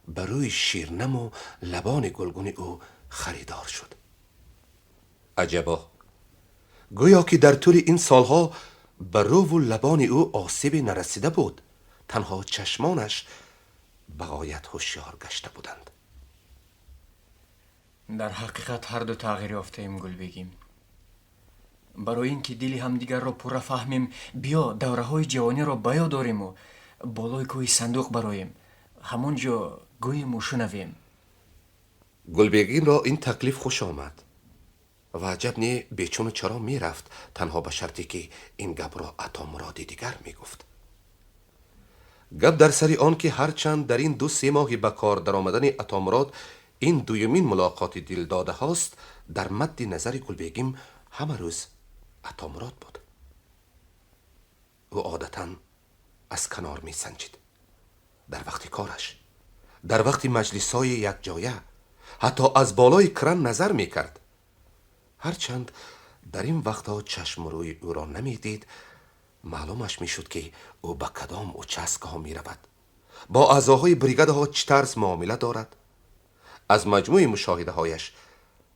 بر روی شیرنم و لبان گلگون او خریدار شد. عجبا، گویا که در طول این سالها بر رو و لبان او آسیبی نرسیده بود، تنها چشمانش به غایت هوشیار گشته بودند. در حقیقت هر دو تغییر یافته‌ایم گلبیگیم. برای اینکه دلی همدیگر را پر فهمیم بیا دوره‌های جوانی را بیاد داریم و بالای کوی صندوق برایم، همونجا گوییم و شنویم. گلبیگین را این تکلیف خوش آمد و عجب نی بیچون و چرا می رفت، تنها به شرطی که این گپ را اتامراد دیگر می گفت. گپ در سری آن که هرچند در این 2-3 ماه به کار در آمدن اتامراد این دویمین ملاقات دل داده هاست، در مد نظر گلبیگیم همه روز اتامراد بود. او عادتاً از کنار می سنجید. در وقت کارش، در وقت مجلسای یک جایه، حتی از بالای کرن نظر می کرد. هرچند در این وقتها چشم روی او را نمی دید، معلومش می شد که او به کدام اوچسکه ها می رود، با اعضاهای بریگاده ها چه طرز معامله دارد. از مجموع مشاهده هایش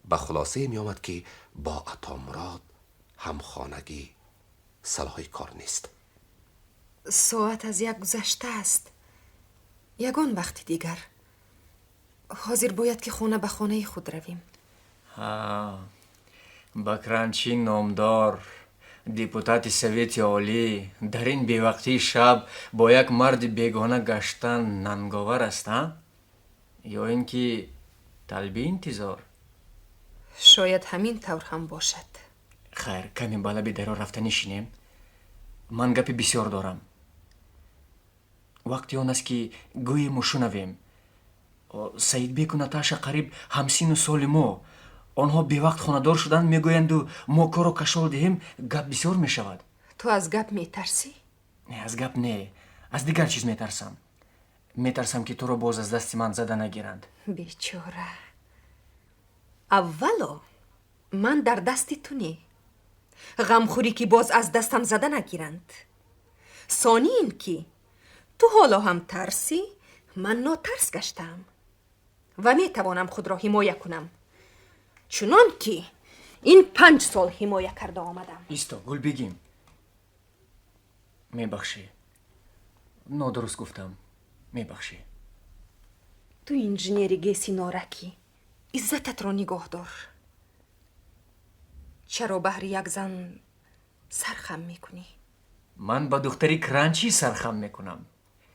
به خلاصه می آمد که با اتامراد هم خانگی صلاح کار نیست. ساعت از یک گذشته است. یگان وقت دیگر حاضر باید که خانه به خانه خود رویم. بکرانچی نامدار دیپوتات سویت عالی در این بیوقتی شب با یک مرد بیگانه گشتن ننگاور است ها؟ یا اینکه طلبی انتظار. شاید همین طور هم باشد. خیر کمی بالا به درو رفته نشینیم. من گپی بسیار دارم. وقتی آن است که گوی ما شنویم سعید بیک و نتاشا قریب همسین سال ما آنها بی وقت خاندار شدن میگویند و ما کارو کشال دهیم گپ بسیار میشود. تو از گپ میترسی؟ نه از گپ نه، از دیگر چیز میترسم. میترسم که تو رو باز از دست من زده نگیرند. بیچاره. اولو من در دست تو نی. غمخوری که باز از دستم زده نگیرند. ثانی این که تو حالا هم ترسی، من ناترس گشتم و میتوانم خود را حمایه کنم، چنان که این 5 سال حمایه کرده آمدم. ایستا گل بگیم. میبخشی، نادرست گفتم، میبخشی. تو انجینیر گیسی نارکی عزتت را نگاه دار. چرا بهر یک زن سرخم میکنی؟ من با دختری کرانچی سرخم میکنم.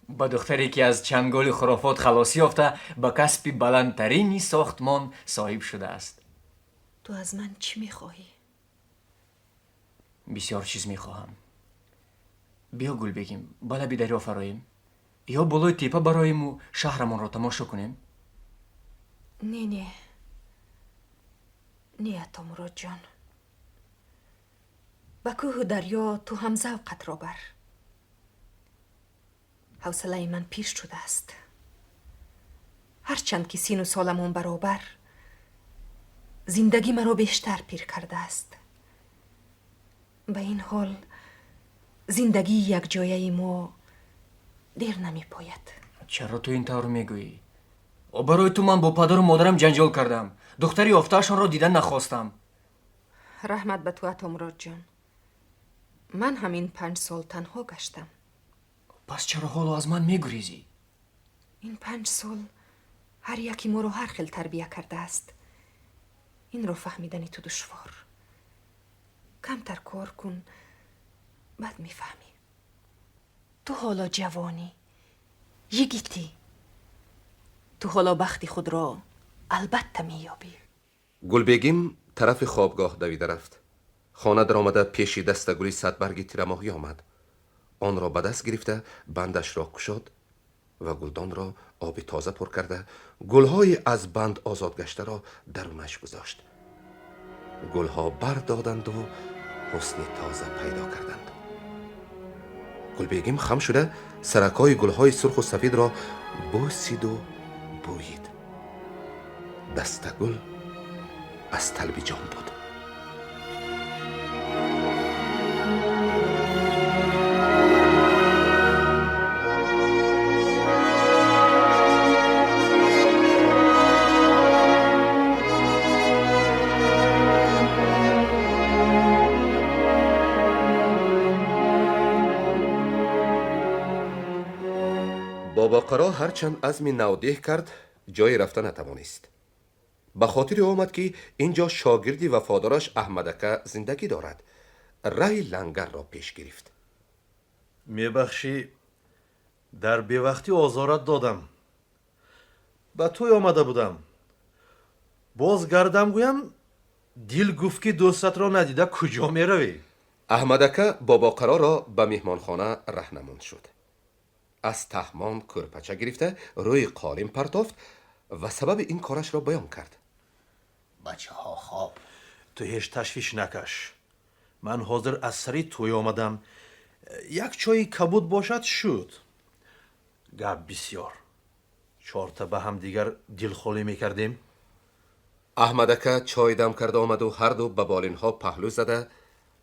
با دختری که از چنگال خرافات خلاصی یافته با کسب بلندترین ساختمان صاحب شده است. تو از من چی میخواهی؟ بسیار چیز میخواهم. بیا گل بگیم بالا به دریا فراییم یا بالای تیپه برایم و شهرمان را تماشا کنیم. نه اتامراد جان. با کوه و دریا تو هم ذوقت را بر. حوصله من پیش شده است. هرچند که سین و سالمون برابر، زندگی مرا بیشتر پیر کرده است. به این حال زندگی یک جایه ما دیر نمی پاید. چرا تو این طور میگویی؟ برای تو من با پدر و مادرم جنجال کردم. دختری آفته‌شان را دیدن نخواستم. رحمت به تو اتامراد جان. من همین 5 سال تنها گشتم. پس چرا حالا از من میگریزی؟ این 5 سال هر یکی ما رو هر خیل تربیه کرده است. این رو فهمیدنی تو دشوار. کمتر کار کن بعد میفهمی. تو حالا جوانی، یگیتی. تو حالا بختی خود را البته میابی. گلبگیم طرف خوابگاه دویده رفت. خانه در آمده پیش دستگلی 100 برگی تیرماهی آمد. آن را به دست گرفته بندش را گشاد و گلدان را آب تازه پر کرده گلهای از بند آزاد گشته را درونش گذاشت. گلها بردادند و حسن تازه پیدا کردند. گلبگیم خم شده سرکای گلهای سرخ و سفید را بوسید و بویید. دستگل از طلبی جان بود. باباقرا هرچند عزم نودیه کرد جای رفتن نتوانست. به خاطر آمد که اینجا شاگردی وفادارش احمدکه زندگی دارد. راه لنگر را پیش گرفت. میبخشی در بیوقتی آزارت دادم. به توی آمده بودم. باز گردم گویم دیل گفت که دوستت را ندیده کجا میروی؟ احمدکه باباقرا را به مهمانخانه رهنمون شد. از تهمان کرپچه گرفته روی قالین پرتافت و سبب این کارش را بیان کرد. بچه ها خواب. تو هیچ تشویش نکش. من حاضر از سری توی آمدم. یک چای کبود باشد شد. گپ بسیار. 4 تا به هم دیگر دلخولی میکردیم. احمدکه چای دم کرده آمد و هر دو به بالین ها پهلو زده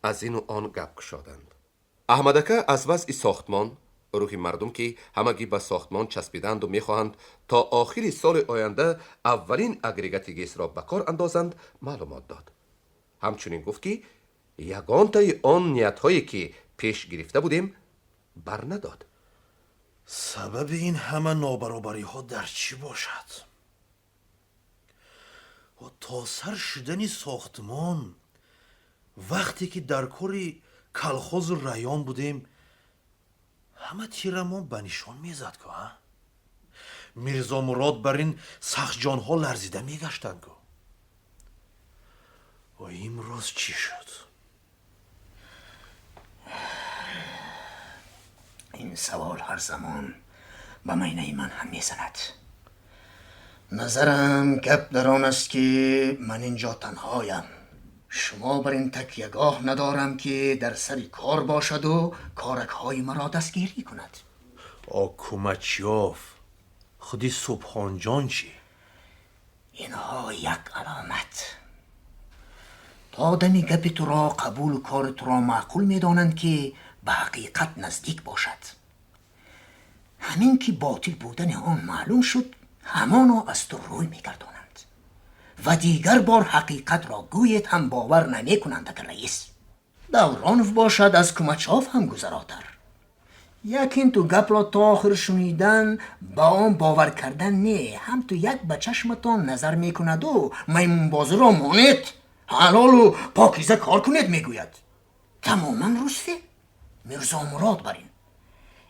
از این و آن گپ کشادند. احمدکه از وضع ساختمان روحی مردم که همگی به ساختمان چسبیدند و میخواهند تا آخر سال آینده اولین اگریگت گیس را به کار اندازند معلومات داد. همچنین گفت که یگان تای آن نیت هایی که پیش گرفته بودیم بر نداد. سبب این همه نابرابری ها در چی باشد؟ و تا سر شدن ساختمان وقتی که در کاری کلخوز ریان بودیم همه تیرمون به نشان میزد که мирзо мурод бар ин сахтҷонҳо ларзида мегаштанд гӯ. ва имрӯз чӣ шуд? این سوال هر زمان به مینه من هم میزند. نظرم گپ در آن است که من اینجا تنهایم. شما بر این تکیهگاه ندارم که در سر کار باشد و کارک های مرا دستگیری کند. آکومچیوف خودی سبحان جان چی؟ اینها یک علامت. تا آدمی گپ تو را قبول و کار تو را معقول میدانند که به حقیقت نزدیک باشد. همین که باطل بودن آن معلوم شد همانو از تو روی میگردانند و دیگر بار حقیقت را گویت هم باور نمی کنند. اگر رئیس دورانف باشد از کومچاف هم گذراتر. یکین تو گپ را تا آخر شنیدن با آن باور کردن نه، هم تو یک به چشمتان نظر میکند و میمون بازی را مانید حلال و پاکیزه کار کنید میگوید. تماما رسته. میرزا مراد برین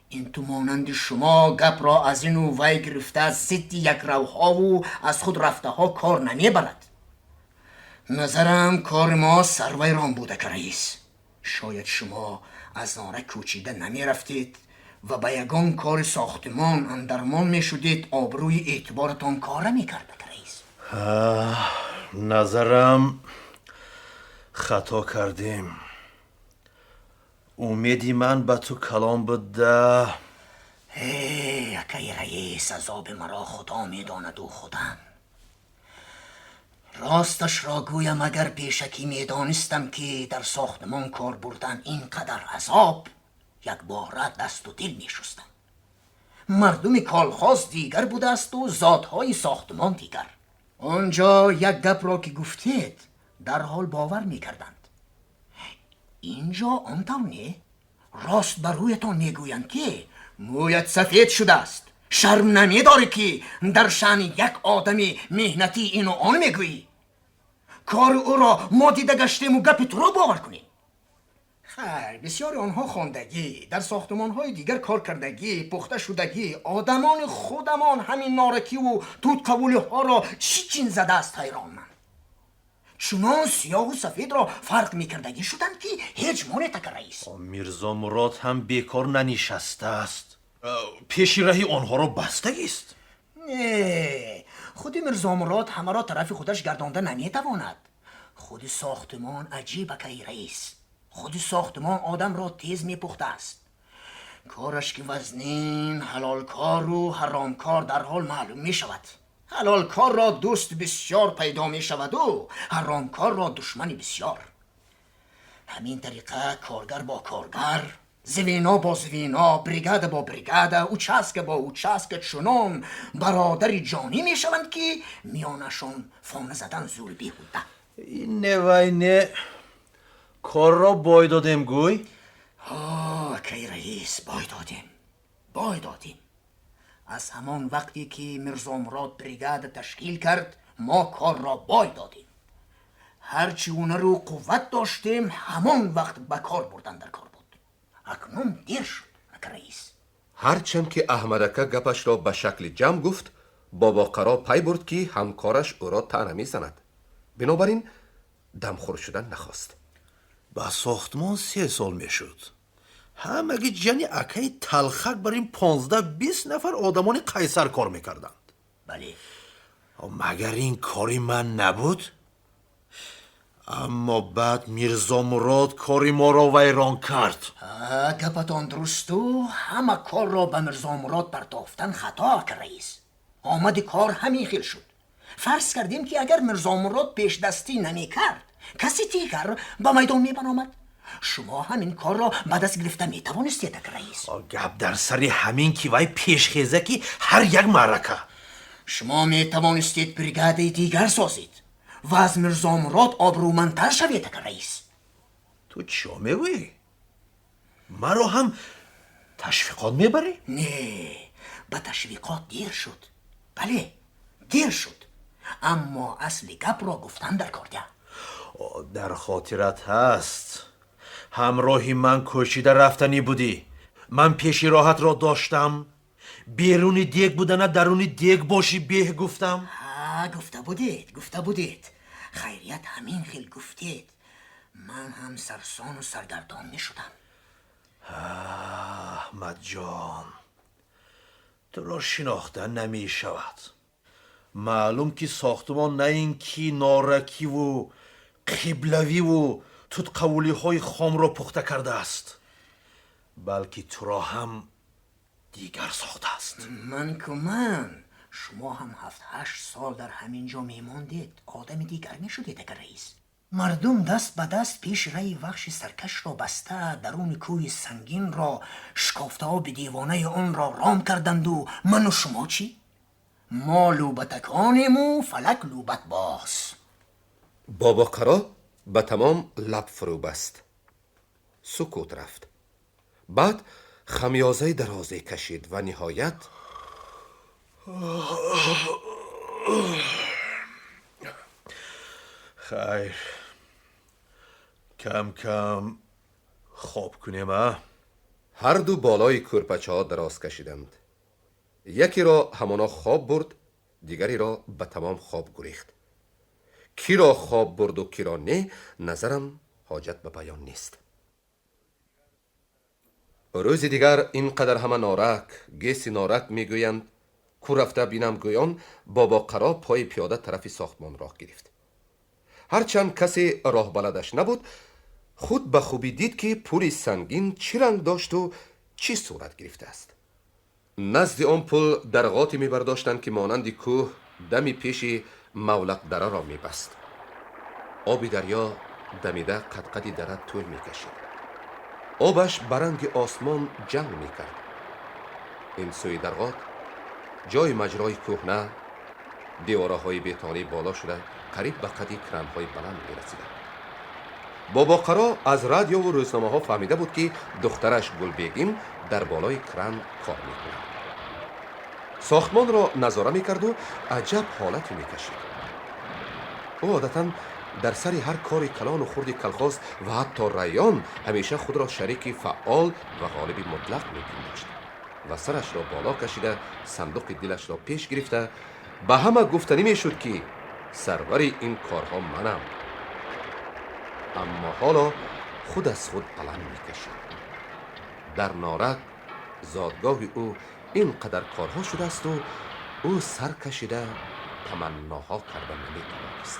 این تو مانند شما گپ را از این و وی گرفته از ضد یک روها و از خود رفته ها کار نمیبرد. نظرم کار ما سرویران بوده که رئیس. شاید شما از نارک کوچیده نمی رفتید و به یگان کار ساختمان اندرمان می شدید آبروی اعتبارتان کار می کرده که رئیس. نظرم خطا کردیم. امیدی من به تو کلام بوده. یکی رئیس عذاب مرا خدا می داند و خودم. راستش را گویم اگر پیشکی می دانستم که در ساختمان کار بردن اینقدر عذاب، یک باره دست و دل می شستم. مردم کالخواست دیگر بوده است و ذاتهای ساختمان دیگر. آنجا یک گپ را که گفتید در حال باور می کردند. اینجا آنطور نه. راست بر رویتان می گویند که مویت سفید شده است. شرم نمی داری که در شأن یک آدمی مهنتی اینو آن می گویی؟ کار او را ما دیده گشتیم و گپ تو را باور کنیم. خیر، بسیاری آنها خواندگی، در ساختمان‌های دیگر کار کردگی، پخته شدگی، آدمان خودمان همین نارکی و توت قبولی ها را چی چین زده است حیران من. چنان سیاه و سفید را فرق میکردگی شدند که هیچ مانع تک رئیس. میرزا مراد هم بیکار ننشسته است. پیش رهی آنها را بستگی است. نه، خودی میرزا مراد همه را طرف خودش گردانده نمیتواند. خودی ساختمان عجیبه که رئیس. خودی ساختمان آدم را تیز میپخته است. کارش که وزنین، حلال کار و حرام کار در حال معلوم میشود. حلال کار را دوست بسیار پیدا می شود و حرام کار را دشمن بسیار. همین طریقه کارگر با کارگر، زوینا با زوینا، بریگاد با بریگاد، اوچاسک با اوچاسک چنان برادر جانی می شوند که میانشان فانه زدن زور بیهوده. نه وای نه، کار را بای دادیم گوی؟ کی رئیس بای دادیم. از همان وقتی که میرزا مراد بریگاد تشکیل کرد ما کار را بای دادیم. هرچی اونه رو قوت داشتیم همان وقت به کار بردن در کار بود. اکنون دیر شد اگر رئیس. هرچند که احمدکه گپش را به شکل جمع گفت، بابا قرا پی برد که همکارش او را طعنه می‌زند. بنابراین دمخور شدن نخواست. با ساختمان 3 سال میشد. همگی جنی اکای تلخک بر این 15-20 نفر آدمان قیصر کار میکردند. بله. مگر این کاری من نبود؟ اما بعد میرزا مراد کاری ما را ویران کرد. گپتان درست و همه کار را به میرزا مراد پرداختن خطا که رئیس. آمد کار همین خیل شد. فرض کردیم که اگر میرزا مراد پیش دستی نمی کرد کسی دیگر به میدان می برآمد. شما همین کار را بعد از گرفته می توانستید اگر رئیس. گپ در سر همین که وای پیشخیزه که هر یک معرکه. شما می توانستید بریگاد دیگر سازید و از میرزا مراد آبرومندتر شوید اگر رئیس. تو چی میگویی؟ مرا هم تشویقات میبری؟ نه، به تشویقات دیر شد. بله دیر شد، اما اصل گپ را گفتن در کارده. در خاطرت هست همراهی من کوشیده رفتنی بودی. من پیشی راحت را داشتم. بیرونی دیگ بودن درونی دیگ باشی بیه گفتم؟ گفته بودید خیریت همین خیل گفتید من هم سرسان و سرگردان می شدم. احمد جان، تو را شناختن نمی شود. معلوم که ساختمان نه این کی نارکی و قبلوی و توت قولی های خام را پخته کرده است، بلکه تو را هم دیگر ساخته است. من شما هم 7-8 سال در همین جا میماندید آدم دیگر می شدید اگر رئیس. مردم دست به دست پیش رای وحش سرکش را بسته درون کوی سنگین را شکافته و به دیوانه آن را رام کردند و من و شما چی؟ ما لوبتکانیم و فلک لوبت باز. بابا قرا به تمام لب فرو بست. سکوت رفت. بعد خمیازه درازه کشید و نهایت خیر، کم کم خواب کنیم. هر دو بالای کورپچه ها دراز کشیدند. یکی را همانا خواب برد، دیگری را به تمام خواب گریخت. کی را خواب برد و کی را نه نظرم حاجت به بیان نیست. روز دیگر اینقدر همه نارک گیسی نارک میگویند کو رفته بینم گویان بابا قرا پای پیاده طرف ساختمان راه گرفت. هرچند کسی راه بلدش نبود، خود به خوبی دید که پل سنگین چی رنگ داشت و چی صورت گرفته است. نزد آن پل درغاتی می برداشتند که مانند کوه دمی پیش مولق دره را می بست. آب دریا دمیده قدقدی دره طول می کشید. آبش برنگ آسمان جنگ می کرد. این سوی درغات جای مجرای کوهنه دیواره های بیتانی بالا شده قریب به قدی کرن های بلند می رسیدند. بابا قرا از رادیو و روزنامه ها فهمیده بود که دخترش گلبیگیم در بالای کرن کار می کند. ساختمان را نظاره می کرد و عجب حالتی می کشید. او عادتاً در سر هر کاری کلان و خردی کلخاز و حتی ریان همیشه خود را شریک فعال و غالب مطلق می پنداشت و سرش را بالا کشیده صندوق دلش را پیش گرفته به همه گفتنی می شد که سرور این کارها منم. اما حالا خود از خود علم می کشید. در نارک زادگاه او اینقدر کارها شده است و او سر کشیده تمناها کرده نمی توانست.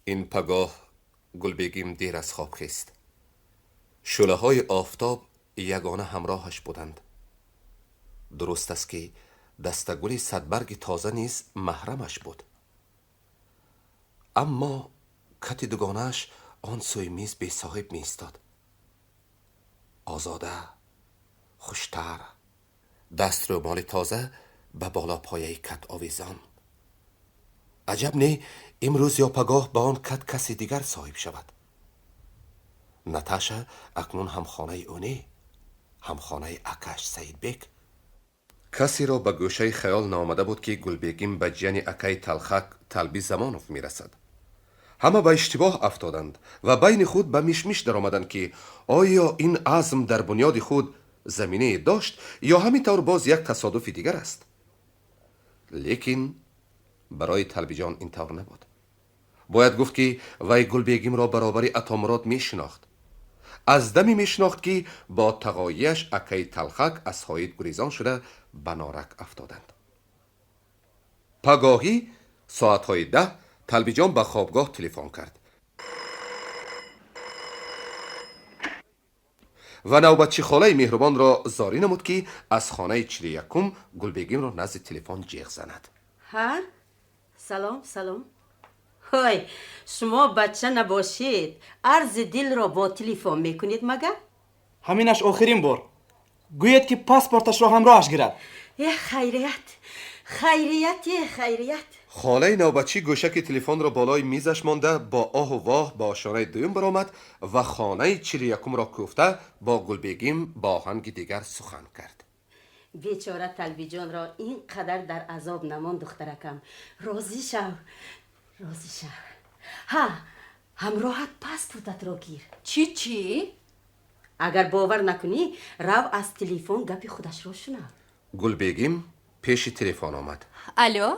این پگاه گلبیگیم دیر از خواب خیست. شعله های آفتاب یگانه همراهش بودند. درست است که دستگلی صدبرگ تازه نیز محرمش بود، اما کت دوگانش آن سوی میز بی صاحب می ایستاد. آزاده، خوشتر، دست رومال تازه به بالا پایه کت آویزان. عجب نه امروز یا پگاه به آن کت کسی دیگر صاحب شود. نتاشا اکنون هم خانه اونی، هم خانه اکش سید بیک. کسی را به گوشه خیال نامده بود که گلبیگیم به جن اکای تلخک طلبی زمانوف می رسد. همه به اشتباه افتادند و بین خود به میشمیش در آمدند که آیا این عزم در بنیاد خود زمینه داشت یا همینطور باز یک تصادف دیگر است. لیکن برای طلبی جان این طور نبود. باید گفت که وی گلبیگیم را برابر عطامراد می شناخت. از دمی می شناخت که با تقاییش اکای تلخک از هایت گریزان شده به نارک افتادند. پگاهی ساعتهای 10 طلبی جان به خوابگاه تلفن کرد و نوبتچی خاله مهربان را زاری نمود که از خانه 41 گلبیگیم را نزد تلفن جیغ زند. ها؟ سلام. های شما بچه نباشید عرض دل را با تلفن میکنید مگر؟ همینش آخرین بار. گوید که پاسپورتش را همراهش گیرد. خیریت. خاله نوبتچی گوشک تلفن را بالای میزش مانده با آه و واه با آشانه دویم برآمد و خانه 41 را کوفته با گلبیگیم با آهنگ دیگر سخن کرد. بیچاره طلبی جان را اینقدر در عذاب نمان دخترکم. راضی شو. ها، همراهت پاسپورتت را گیر. چی؟ اگر باور نکنی رو از تلفن گپی خودش را شنو. گلبگیم پیش تلفن آمد. الو؟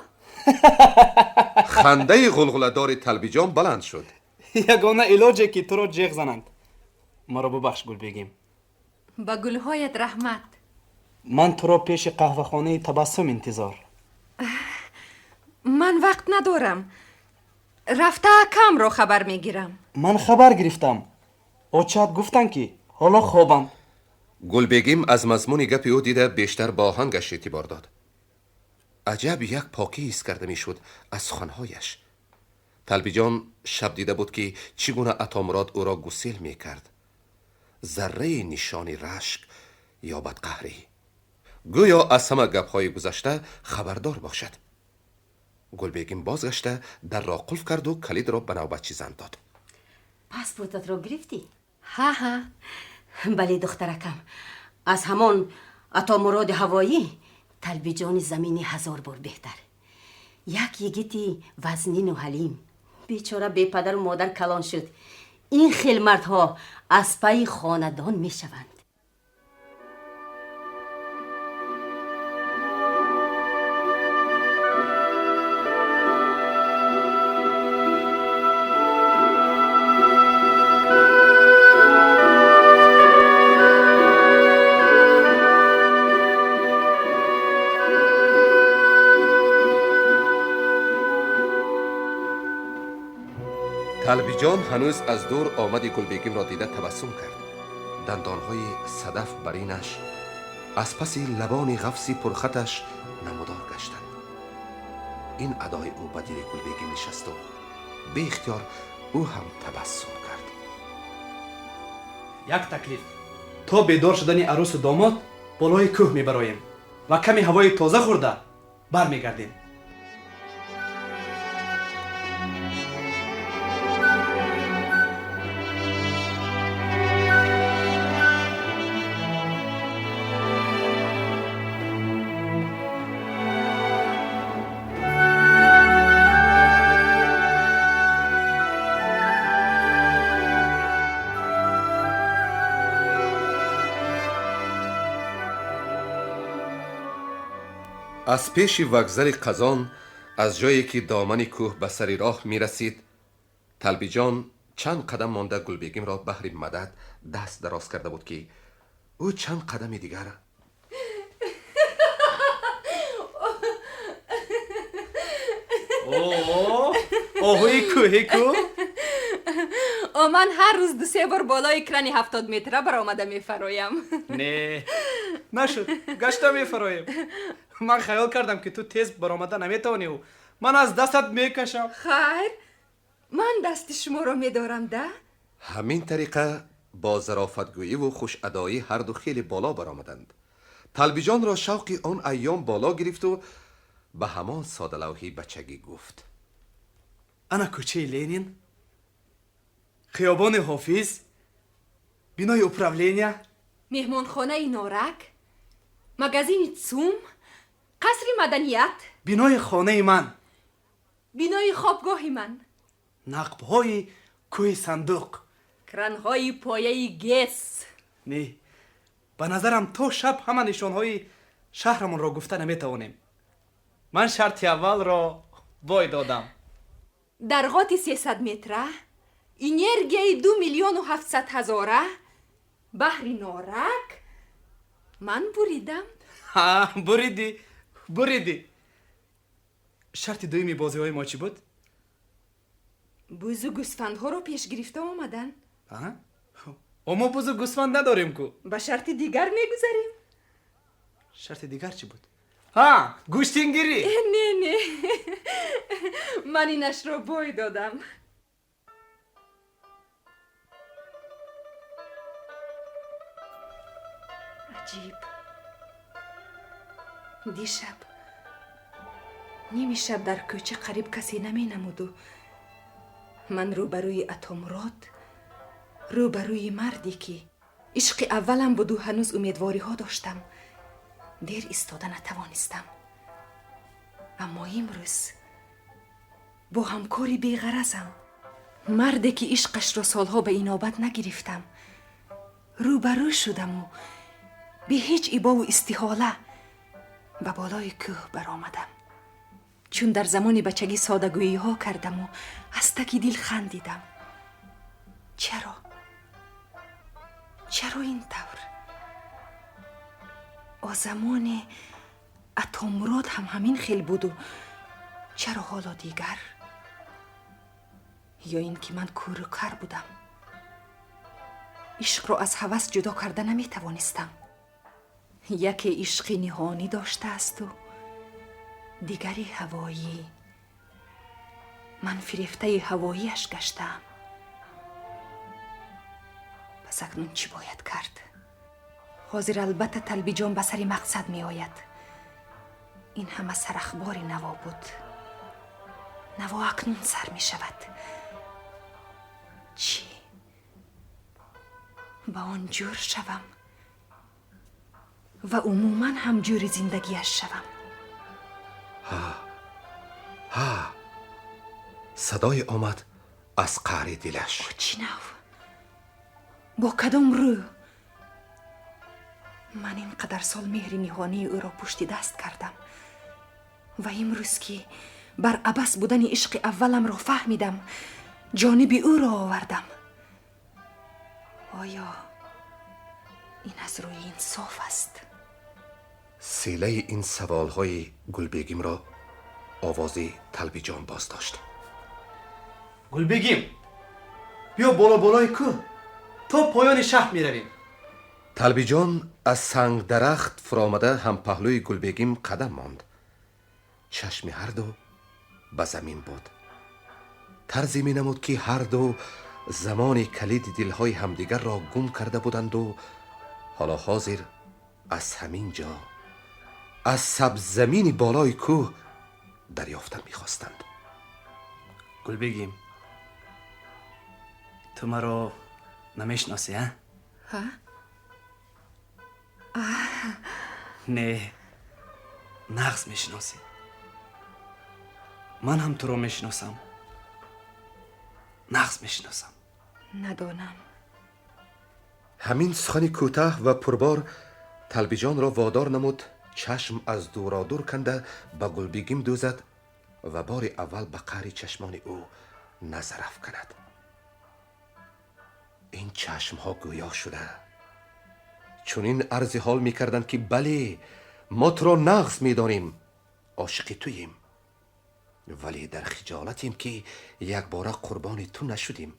خنده غلغله‌دار طلبیجان بلند شد. یگانه علاجه که تو را جیغ زنند. ما را ببخش گلبگیم. با گلهایت رحمت. من تو را پیش قهوه خانه تبسم انتظار. من وقت ندارم. رفته کم را خبر میگیرم. من خبر گرفتم. اوچت گفتن که حالا خوابند. گلبگیم از مضمون گپ او دیده بیشتر با آهنگش اعتبار داد. عجب یک پاکی حس کرده میشد از خانهایش. طلبیجان شب دیده بود که چگونه عطامراد او را گسیل میکرد. ذره نشانی رشک یا بدقهری. گویا از همه گپهای گذشته خبردار باشد. گلبگیم بازگشته در را قلف کرد و کلید را به نوبتچی زن داد. پاسپورتت را گرفتی؟ ها. بله دخترکم. از همان عطامراد هوایی طلبی جان زمینی 1000 بار بهتر. یک یگیتی وزنین و حلیم. بیچاره بی پدر و مادر کلان شد. این خیل مردها از پای خاندان می شوند. طلبیجان هنوز از دور آمد گلبگیم را دیده تبسم کرد. دندانهای صدف برینش از پس لبان غفصی پرخطش نمودار گشتند. این ادای او به دل گلبگیم نشست و به اختیار او هم تبسم کرد. یک تکلیف. تا بیدار شدن عروس و داماد بالای کوه میبرایم و کمی هوای تازه خورده برمیگردیم. از پیش وگذر قزان از جایی که دامن کوه به سر راه می رسید طلبیجان چند قدم مانده گلبگیم را بهر مدد دست دراز کرده بود که او چند قدم دیگر آهوی کوهی کو؟ من هر روز 2-3 بار بالای کرانی 70 متره برآمده میفرایم. نه نشد. گشته میفرایم. من خیال کردم که تو تیز برآمده نمیتونی و من از دستت میکشم. خیر، من دست شما را میدارم ده. همین طریقه با ظرافتگویی و خوش ادایی هر دو خیلی بالا برآمدند. طلبیجان را شوقی آن ایام بالا گرفت و به همان ساده لوحی بچگی گفت: انا کوچه لینین، خیابان حافظ، بینای اپراولینیا، مهمانخانه نارک، مگزین سوم، قصر مدنیت، بینای خانه من، بینای خوابگاه من، نقبهای کوه صندوق، کرانهای پایه گس. نه، به نظرم تو شب همه نشانهای شهرمان را گفته نمیتوانیم. من شرط اول را وای دادم. در قاط 300 متره، انرژی 2,700,000 بحر نارک من بریدم. ها بریدی. شرط دویمی بازی های ما چی بود؟ بوز و گوسفندها رو پیش گرفته آمدن. اما بوز و گوسفند نداریم کو. به شرط دیگر میگذاریم. شرط دیگر چی بود؟ ها گوشتینگیری. نه من اینش رو بای دادم. عجیب. دیشب نیمی شب در کوچه قریب کسی نمی نمود و من روبروی عطامراد، روبروی مردی که عشق اولم بود و هنوز امیدواری ها داشتم دیر ایستاده نتوانستم. اما امروز با همکاری بیغرضم، مردی که عشقش را سالها به اینابت نگرفتم، روبرو شدم و به هیچ ابا و استحاله به بالای کوه برآمدم. چون در زمان بچگی سادگویی ها کردم و از تک دل خندیدم. چرا این طور؟ زمان اتامراد هم همین خیل بود و چرا حالا دیگر؟ یا این که من کور و کر بودم، عشق را از هوس جدا کرده نمی توانستم. یکی عشق نهانی داشته است و دیگری هوایی. من فریفته هواییش گشتم. پس اکنون چی باید کرد؟ حاضر البته طلبی جان به سر مقصد می آید. این همه سرخبار نوا بود، نوا اکنون سر می شود. چی؟ با آن جور شوم و عموما هم جور زندگیش شوم. ها صدای آمد از قعر دلش. چی نو؟ با کدام رو؟ من اینقدر سال مهر نهانی او را پشت دست کردم و امروز که بر عبث بودن عشق اولم را فهمیدم، جانب او را آوردم. آیا این از روی انصاف است؟ سیله این سوالهای گلبگیم را آوازی طلبی جان باز داشت. گلبگیم بیا بالای کوه، تا پایان شهر می رویم. طلبی جان از سنگ درخت فرامده هم پهلوی گلبگیم قدم ماند. چشم هر دو به زمین بود. طرزی می نمود که هر دو زمان کلید دلهای همدیگر را گم کرده بودند و حالا حاضر از همین جا، از سبز زمین بالای کوه دریافتن می‌خواستند. گلبگیم تو مرا نمیشناسی ها؟ ها؟ نه، نغز میشناسی. من هم تو رو میشناسم، نغز میشناسم. ندانم. همین سخن کوتاه و پربار طلبی جان را وادار نمود چشم از دورادور کنده به گلبگیم دوزد و بار اول به قعر چشمان او نظر افکند. این چشم ها گویا شده چون این عرض حال می کردند که بله ما تو را نغز می دانیم، عاشق توییم، ولی در خجالتیم که یک باره قربان تو نشدیم.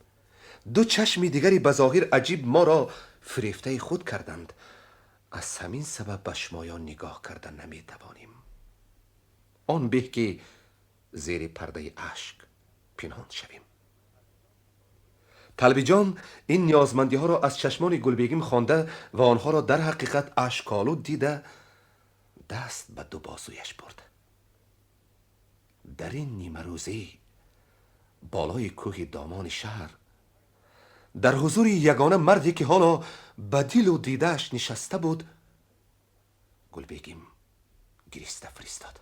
دو چشم دیگری به ظاهر عجیب ما را فریفته خود کردند. از همین سبب به شمایان نگاه کردن نمی توانیم. آن به که زیر پرده اشک پنهان شویم. طلبی جان این نیازمندی ها را از چشمان گلبگیم خوانده و آنها را در حقیقت اشک‌آلود دیده دست به دو بازویش برد. در این نیمه روزی بالای کوه دامان شهر در حضور یگانه مردی که حالا به دل و دیدهش نشسته بود گلبگیم گریسته فرستاد.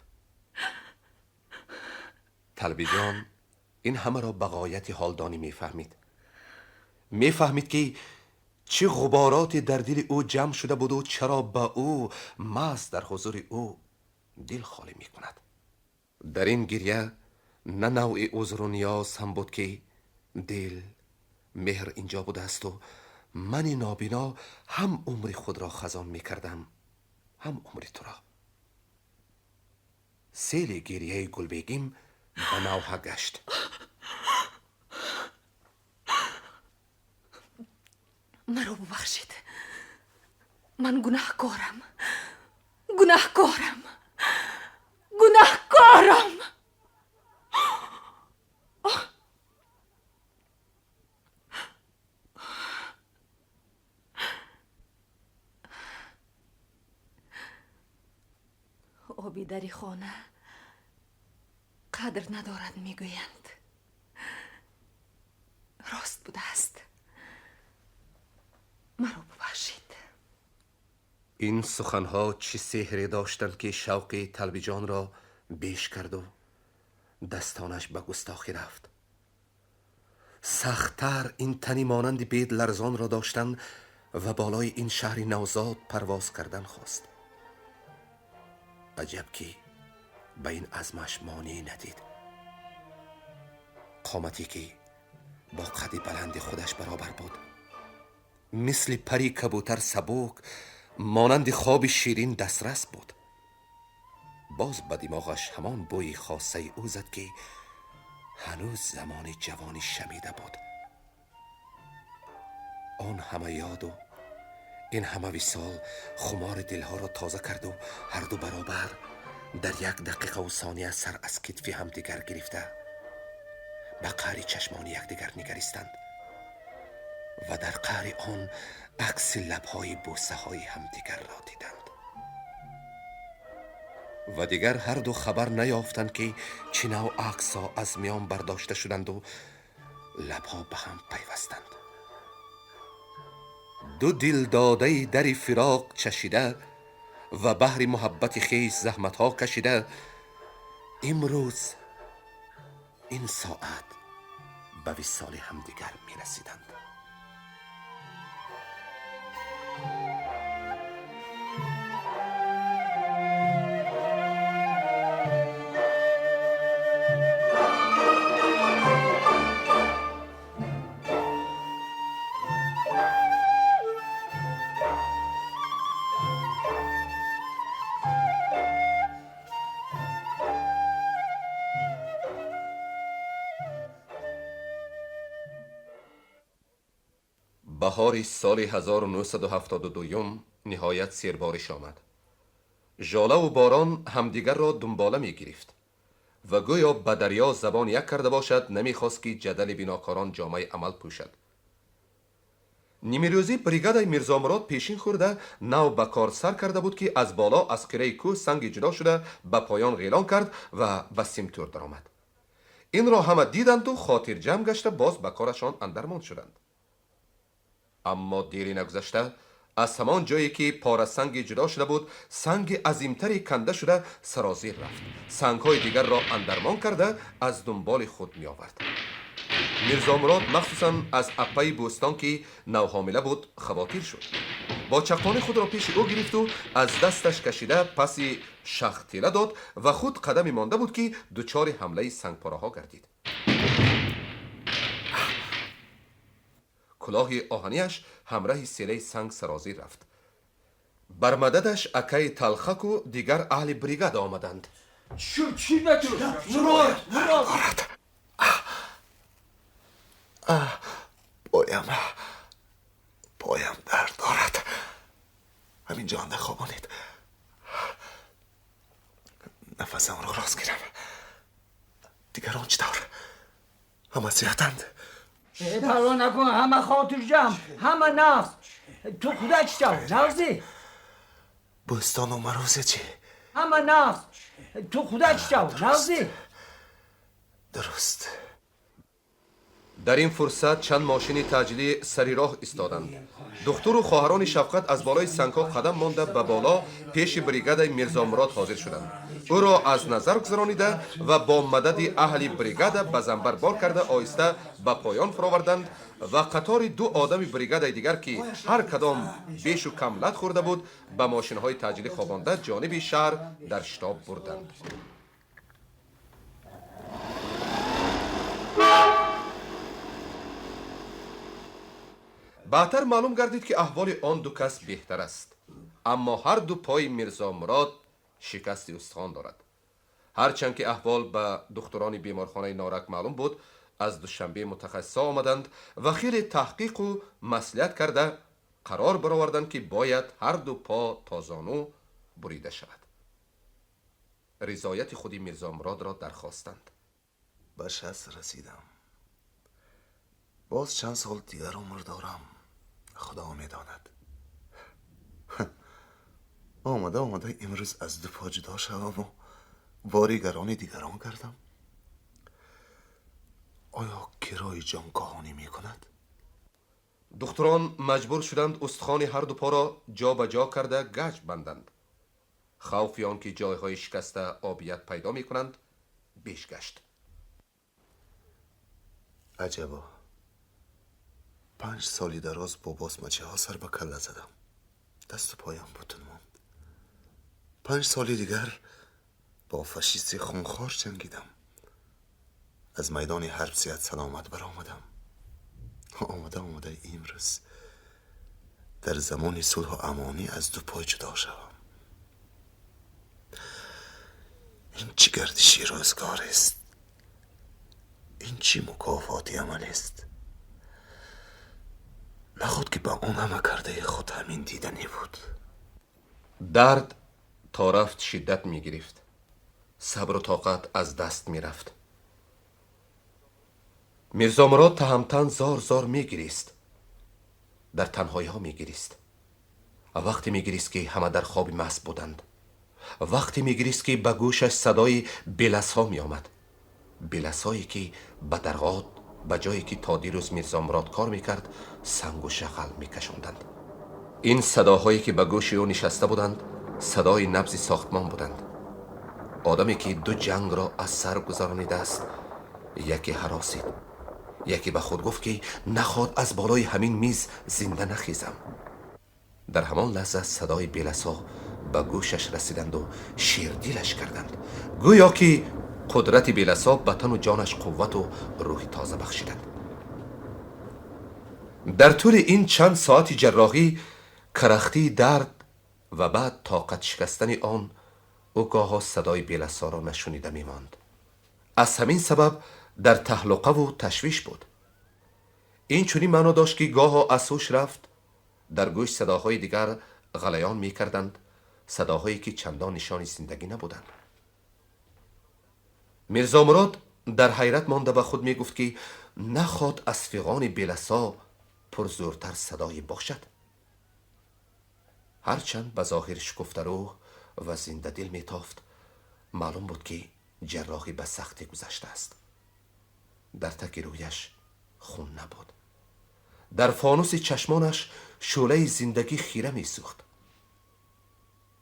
طلبی جان این همه را به غایت حالدانی میفهمید که چه غباراتی در دل او جمع شده بود و چرا به او محض در حضور او دل خالی می کند. در این گریه نه نوع عذر و نیاز هم بود که دل مهر اینجا بوده است و من نابینا هم عمر خود را خزان می کردم هم عمر تو را. سیل گریه گلبگیم به نوحه گشت. مرا ببخشید، من گناهکارم. آبی دری خانه قدر ندارد میگویند. راست بوده است. مرا ببخشید. این سخنها چه سحری داشتند که شوق طلبی جان را بیش کرد و دستانش به گستاخی رفت. سختتر این تنی مانند بید لرزان را داشتن و بالای این شهر نوزاد پرواز کردن خواست. عجب که به این عزمش مانعی ندید. قامتی که با قد بلند خودش برابر بود، مثل پری کبوتر سبک مانند خواب شیرین دسترس بود. باز به دماغش همان بوی خاصه او زد که هنوز زمان جوانی شمیده بود. آن همه یاد و این همه وصال خمار دلها را تازه کرد و هر دو برابر در یک دقیقه و ثانیه سر از کتف همدیگر گرفته به قعر چشمان یکدیگر نگریستند و در قعر آن عکس لبهای بوسه های همدیگر را دیدند و دیگر هر دو خبر نیافتند که چه نوع عکس ها از میان برداشته شدند و لبها به هم پیوستند. دو دل داده در فراق چشیده و بحر محبت خیش زحمت ها کشیده، امروز این ساعت به وصال همدیگر می رسیدند. بهار سال 1972 نهایت سیربارش آمد. ژاله و باران همدیگر را دنباله می گرفت و گویا به دریا زبان یک کرده باشد نمیخواست که جدل بیناکاران جامعه عمل پوشد. نیمه روزی بریگاد میرزا مراد پیشین خورده نو به کار سر کرده بود که از بالا از قره کوه سنگ جدا شده به پایان غیلان کرد و به سیمتور درآمد. این را همه دیدند و خاطر جمع گشته باز به کارشان اندرمان شدند. اما دیری نگذشته از همان جایی که پاره سنگ جدا شده بود سنگ عظیمتری کنده شده سرازیر رفت. سنگ‌های دیگر را اندرمان کرده از دنبال خود می آورد. میرزا مراد مخصوصا از اپای بوستان که نوحامله بود خواطر شد. با چقانه خود را پیش او گرفت و از دستش کشیده پسی شخ تیله داد و خود قدمی مانده بود که دچار حمله سنگ پاره ها گردید. کلاه آهنیش همراه سیله سنگ سرازیر رفت. بر مددش اکای تلخک و دیگر اهل بریگاد آمدند. شو چی نتو؟ مراد پایم درد دارد. همین جا خوابانید. نفسم رو راست گیرم. دیگران چطور؟ همه صحتند؟ پروا نکن، همه خاطر جمع، همه نفس. تو خودت چطور؟ نغزی؟ بوستان و مروزه چی؟ همه نفس. تو خودت چطور؟ نغزی؟ درست. در این فرصت چند ماشین تجلی سری راه ایستادند. دختر و خواهران شفقت از بالای سنگ‌ها قدم مانده به بالا پیش بریگاد میرزا مراد حاضر شدند. او را از نظر گذرانیده و با مدد اهل بریگاد به زنبر بار کرده آهسته به پایان فراوردند و قطار دو آدم بریگاد دیگر که هر کدام بیش و کم لت خورده بود به ماشین‌های تجلی خوابانده جانب شهر در شتاب بردند. بعدتر معلوم گردید که احوال آن دو کس بهتر است، اما هر دو پای میرزا مراد شکست استخوان دارد. هرچند که احوال به دکتران بیمارخانه نارک معلوم بود، از دوشنبه متخصصا آمدند و خیلی تحقیق و مصلحت کرده قرار برآوردند که باید هر دو پا تا زانو بریده شود. رضایت خودی میرزا مراد را درخواستند. به 60 رسیدم. باز چند سال دیگر عمر دارم. خدا میداند. آمده امروز از دو پا جدا شوم و واریگران دیگران کردم. آیا کرای جان کهانی می کند؟ دختران مجبور شدند استخوان هر دو پا را جا به جا کرده گچ بندند. خوفی آن که جایهای شکسته آبیت پیدا می کنند بیش گشت. عجبا، 5 سالی دراز با باسمچه ها سر به کله زدم. دست و پایم بتون ماند. 5 سالی دیگر با فاشیست خونخوار جنگیدم. از میدان حرب زیاد سلامت برآمدم. آمده امروز در زمان صلح و امانی از دو پای جدا شوم. این چی گردشی روزگار است؟ این چی مکافاتی عمل است؟ نخود که با اون همه کرده خود همین دیدنی بود. درد تا رفت شدت می گرفت. صبر و طاقت از دست می رفت. میرزا مراد تهمتن زار زار می گریست. در تنهایی ها می گریست. وقتی می گریست که همه در خواب مست بودند. وقتی می گریست که به گوشش صدای بلس ها می آمد. بلس هایی که به درغاد به جایی که تا دیروز میرزا مراد کار می کرد سنگ و شغل می کشوندند. این صداهایی که به گوش او نشسته بودند صدای نبض ساختمان بودند. آدمی که 2 جنگ را از سر گذرانیده است. یکی هراسید، یکی به خود گفت که نخواد از بالای همین میز زنده نخیزم. در همان لحظه صدای بلسا به گوشش رسیدند و شیردلش کردند، گویا که قدرت بلسا به تن و جانش قوت و روح تازه بخشیدند. در طول این چند ساعت جراحی، کرختی درد و بعد طاقت شکستن آن، او گاها صدای بلسا را نشنیده می ماند. از همین سبب در تهلقه و تشویش بود. این چونی معنا داشت که گاها از هوش رفت، در گوش صداهای دیگر غلیان می کردند، صداهایی که چندان نشان زندگی نبودند. میرزا مراد در حیرت مانده به خود می گفت که نخواد از فیغان بلسا پرزورتر صدایی باشد. هرچند به ظاهر شکفته روح و زنده دل می تافت، معلوم بود که جراحی به سختی گذشته است. در تک رویش خون نبود. در فانوس چشمانش شعله زندگی خیره می سوخت.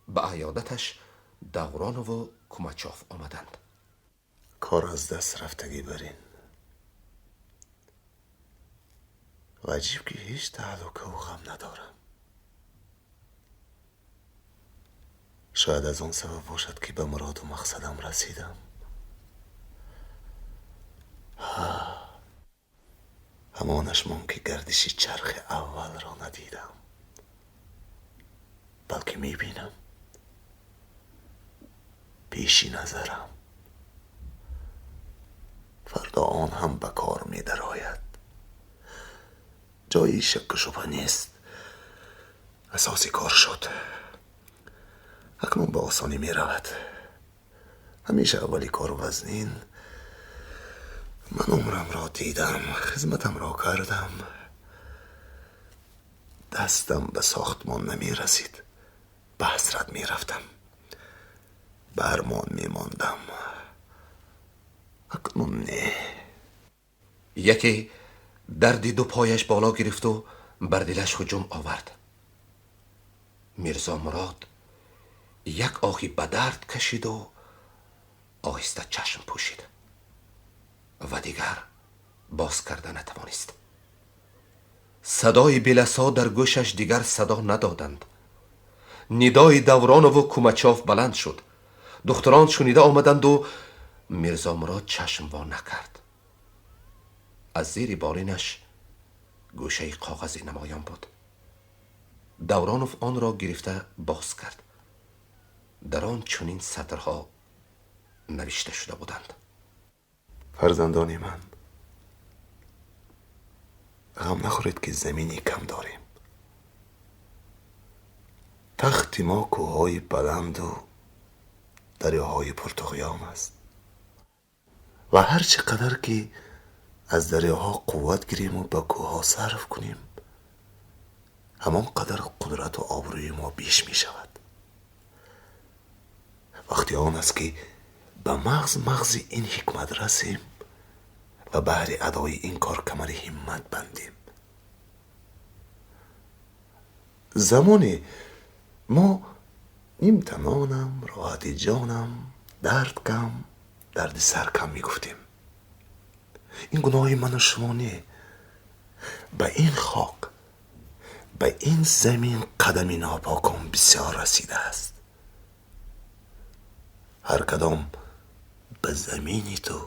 به عیادتش دوران و کمچاف آمدند. کار از دست رفتگی برین. و عجیب که هیچ تعلق و غم ندارم. شاید از اون سبب باشد که به مراد و مقصدم رسیدم. همانش من که گردشی چرخ اول را ندیدم، بلکه میبینم پیشی نظرم. فردا آن هم به کار می درآید. جایی شک و شبه نیست. اساسی کار شد. اکنون به آسانی می رود. همیشه اولی کار وزنین. من عمرم را دیدم، خدمتم را کردم. دستم به ساختمان نمی رسید. به حسرت می رفتم. به ارمان می ماندم. اکنون نه. یکی دردی 2 پایش بالا گرفت و بر دلش هجوم آورد. میرزا مراد یک آهی به درد کشید و آهسته چشم پوشید و دیگر باز کرده نتوانست. صدای بلسا در گوشش دیگر صدا ندادند. ندای دوران و کومچاف بلند شد. دختران شنیده آمدند و میرزا مراد چشم وا نکرد. از زیر بالینش گوشه کاغذی نمایان بود. دورانوف آن را گرفته باز کرد. در آن چنین سطرها نوشته شده بودند: فرزندان من، غم نخورید که زمینی کم داریم. تخت ما کوههای بلند و دریاهای پرتقیان است و هر چقدر که از دریاها قوت گیریم و به کوهها صرف کنیم، همان قدر قدرت و آبروی ما بیش می شود. وقتی آن است که به مغز این حکمت رسیم و بهر ادای این کار کمر همت بندیم. زمانی ما نیم تنانم، راحت جانم، درد کم، درد سر کم میگفتیم. این گناه من و شما نه. به این خاک، به این زمین قدمی ناپاکم بسیار رسیده است. هر کدام به زمینی تو،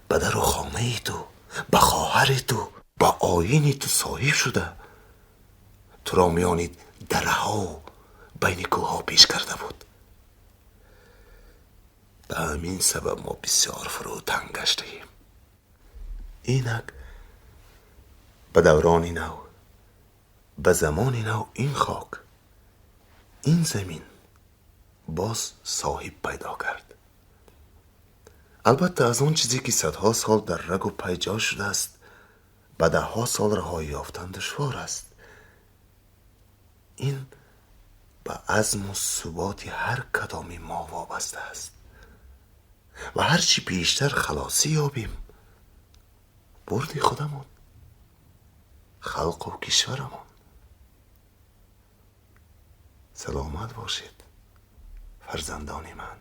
به در و خانه تو، به خواهر تو، به آیینی تو صاحب شده، تو را میانید دره ها بین کوه ها پیش کرده بود. به همین سبب ما بسیار فروتن گشتیم. اینک به دوران نو، به زمان نو این خاک، این زمین باز صاحب پیدا کرد. البته از اون چیزی که صدها سال در رگ و پی جا شده است، به ده ها سال رهایی یافتن دشوار است. این به عزم و ثبات هر کدام ما وابسته است و هرچی بیشتر خلاصی یابیم، بردی خودمون، خلق و کشورمون. سلامت باشید فرزندان من.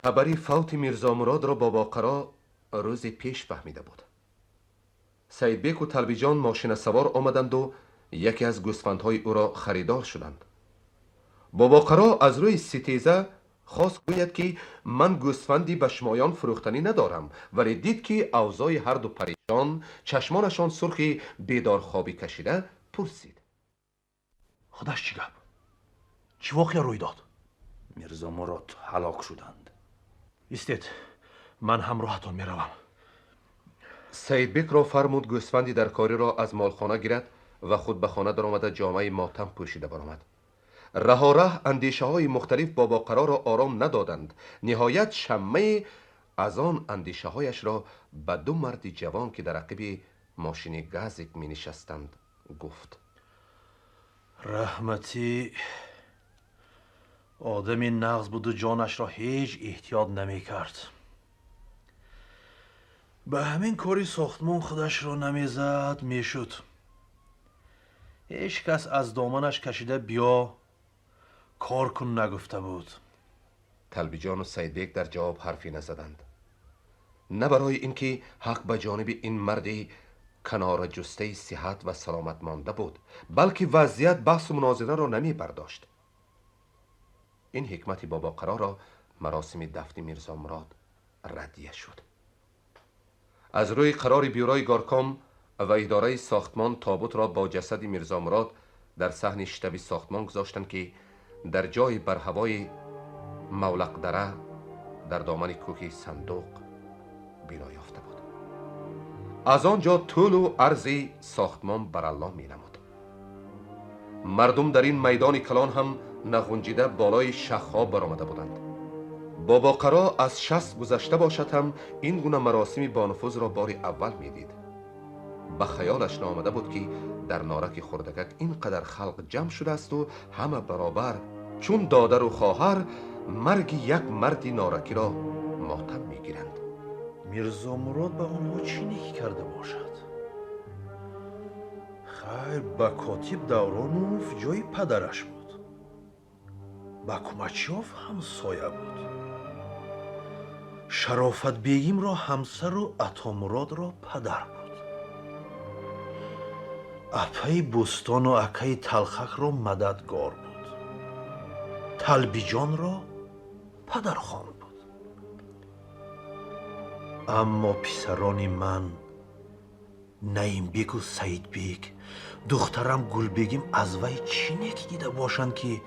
خبری فوت میرزا مراد را بابا قرا روز پیش فهمیده بود. سید بیک و طلبی جان ماشین سوار آمدند و یکی از گوسفندهای او را خریدار شدند. بابا قرا از روی ستیزه خواست گوید که من گوسفندی به شمایان فروختنی ندارم، ولی دید که اوضاع هر دو پریشان، چشمانشان سرخی بیدار خوابی کشیده، پرسید: خودش چی گپ؟ چی واقعا روی داد؟ میرزا مراد هلاک شدند. ایستید، من همراهتان میروم. سید بیک را فرمود گوسفندی در کاری را از مالخانه گیرد و خود به خانه در آمده جامعه ماتم پوشیده برآمد. راه اندیشه های مختلف بابا قرا را آرام ندادند. نهایت شمه از آن اندیشه هایش را به دو مرد جوان که در عقب ماشین گازیک می نشستند گفت: رحمتی آدمی نغز بود و جانش را هیچ احتیاط نمی کرد. به همین کاری ساختمان خودش را نمی زد می شد. هیچ کس از دامنش کشیده بیا کار کن نگفته بود. طلبی جان و سید بیک در جواب حرفی نزدند. نه برای اینکه حق به جانب این مردی کنار جسته صحت و سلامت مانده بود، بلکه وضعیت بحث و مناظره را نمی برداشت. این حکمت بابا قرا را مراسم دفن میرزا مراد ردیه شد. از روی قرار بیورای گارکام و اداره ساختمان تابوت را با جسد میرزا مراد در صحن شتابی ساختمان گذاشتند که در جای بر هوای مولق دره در دامن کوه صندوق بنا یافته بود. از آنجا طول و عرض ساختمان برالا می نمود. مردم در این میدان کلان هم نغنجیده بالای شاخه‌ها برآمده بودند. بابا قرا از 60 گذشته باشد هم این گونه مراسم با نفوذ را بار اول می دید. به خیالش نآمده بود که در نارک خردگک اینقدر خلق جمع شده است و همه برابر چون دادر و خواهر مرگ یک مردی نارکی را ماتم می گیرند. میرزا مراد به آنها چی نیکی کرده باشد؟ خیر، به کاتب دورانوف جای پدرش بود، به کمچیاف همسایه بود، شرافت بیگیم را همسر و عطا مراد را پدر بود، اپی بستان و اکای تلخک را مددگار بود، طلبی جان را پدر خان بود. اما پسران من نعیم بیگ و سعید بیگ دخترم گلبگیم از وی چی نکی دیده باشند که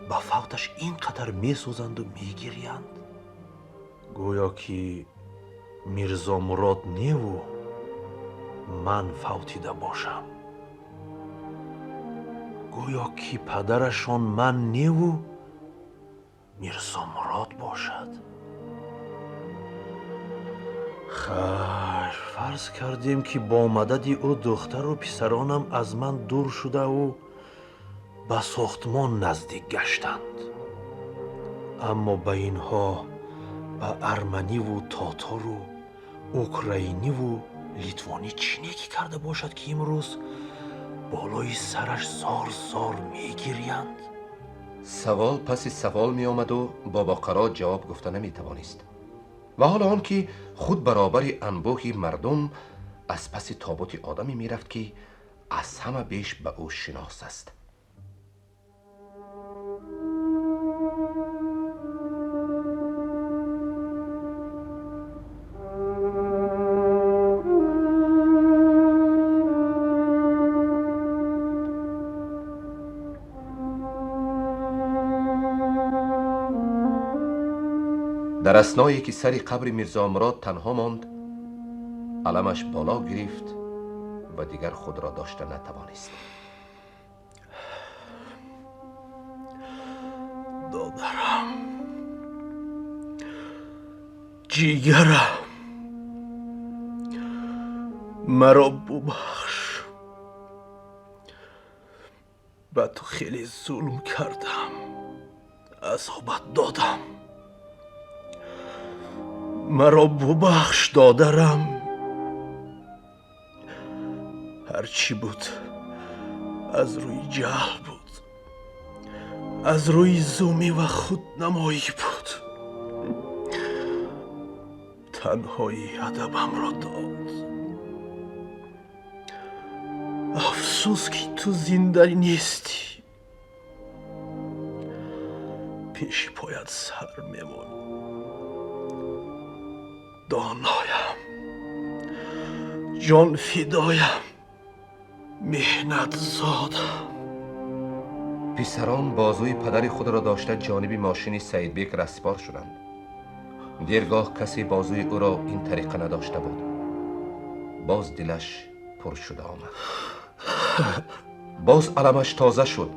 با فوتش اینقدر میسوزند و میگیریند؟ گویا که میرزا مراد نیو من فوتیده باشم، گویا که پدرشان من نیو میرزا مراد باشد. خیر، فرض کردیم که با مدد او دختر و پسرانم از من دور شده و به ساختمان نزدیک گشتند، اما به اینها به ارمنی و تاتار و اوکراینی و لیتوانی چی نکی کرده باشد که امروز بالای سرش زار زار میگیریند؟ سوال پس سوال می آمد و بابا قرا جواب گفته نمی توانست و حال آن که خود برابر انبوهی مردم از پس تابوت آدمی می رفت که از همه بیش به او شناس است. در اثنایی که سر قبر میرزا مراد تنها ماند، علمش بالا گرفت و دیگر خود را داشته نتوانست. دادرم، جیگرم، مرا ببخش. به تو خیلی ظلم کردم، عذابت دادم. مرا ببخش دادرم. هرچی بود از روی جهل بود، از روی زومی و خودنمایی بود. تنهایی ادبم را داد. افسوس که تو زنده نیستی. پیش پایت سر میمون. دانایم، جان فدایم، مهنت زادم. پسران بازوی پدر خود را داشته جانب ماشین سعید بیگ رسپار شدند. دیرگاه کسی بازوی او را این طریقه نداشته بود. باز دلش پر شده آمد. باز علمش تازه شد.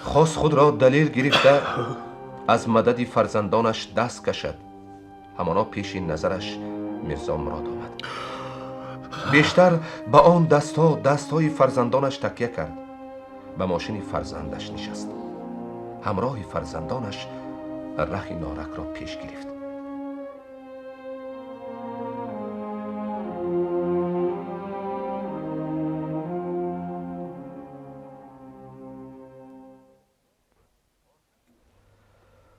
خواست خود را دلیل گرفته از مدد فرزندانش دست کشد. همانا پیش نظرش میرزا مراد آمد. بیشتر به آن دستهای فرزندانش تکیه کرد. به ماشین فرزندش نشست. همراه فرزندانش ره نارک را پیش گرفت.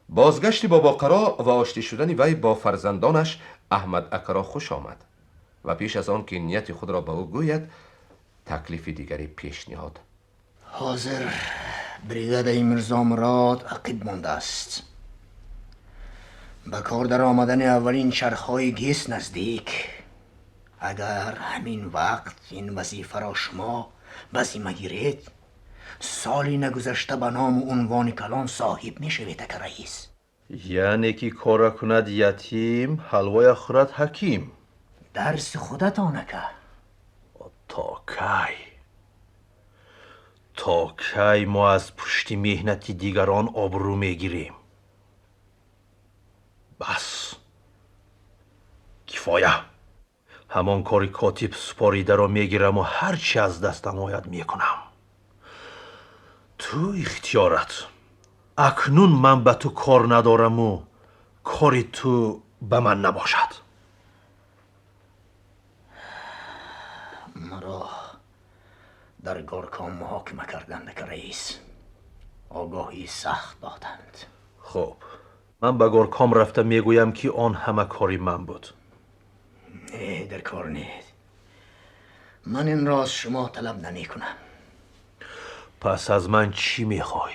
بازگشت بابا قرا و آشتی شدن وی با فرزندانش احمد اکا خوش آمد و پیش از آن که نیت خود را به او گوید تکلیف دیگری پیش نهاد. حاضر بریگاده میرزا مراد عقب مانده است. به کار در آمدن اولین چرخهای گیس نزدیک. اگر همین وقت این وظیفه را شما بزیمه گیرید، سالی نگذشته به نام و عنوان کلان صاحب می شوید که رئیس. یعنی که کار کند یتیم، حلوای خورد حکیم. درس خودتانه که تا کی ما از پشت مهنت دیگران آبرو میگیریم؟ بس کفایه. همان کاری کاتب سپاریده را میگیرم و هرچی از دستم آید میکنم. تو اختیارت. اکنون من به تو کار ندارم و کاری تو به من نباشد. مرا در گورکان محاکمه کردند که رئیس. آگاهی سخت دادند. خب من به گورکام رفته میگویم که آن همه کاری من بود. نه در کار نید. من این را از شما طلب نمی کنم. پس از من چی میخوای؟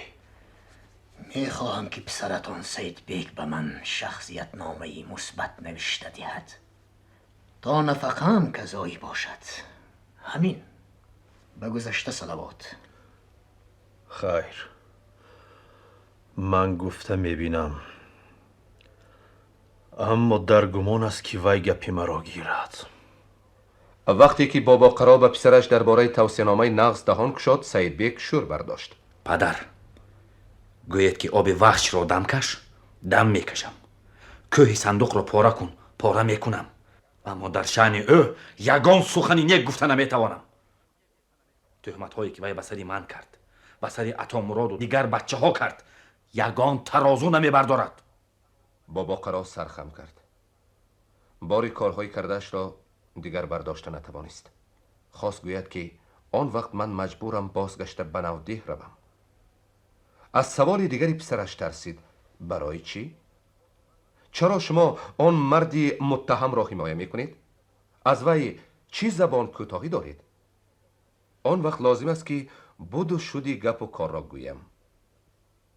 میخواهم که پسرتان سید بیگ به من شخصیت نامه مثبت نوشته دهد تا نفقم کذایی باشد. همین. به گذشته صلوات. خیر، من گفته میبینم، اما در گمان است که وی گپی مرا گیرد. وقتی که بابا قرا به پسرش درباره توصیه‌نامه نقض دهان گشاد، سید بیگ شور برداشت. پدر، گوید که آب وحش را دم کش، دم میکشم. کوه صندوق را پاره کن، پاره میکنم. اما در شأن او یگان سخنی نیک گفته نمیتوانم. تهمت هایی که وی به سر من کرد، به سر عطا مراد و دیگر بچه ها کرد، یگان ترازو نمیبردارد. بابا قرا سرخم کرد. باری کارهای کردش را دیگر برداشته نتوانست. خواست گوید که آن وقت من مجبورم بازگشته به نودیه روم. از سوال دیگری پسرش ترسید. برای چی؟ چرا شما آن مردی متهم را حمایه میکنید؟ از وی چی زبان کوتاهی دارید؟ آن وقت لازم است که بود و شدی گپ و کار را گویم.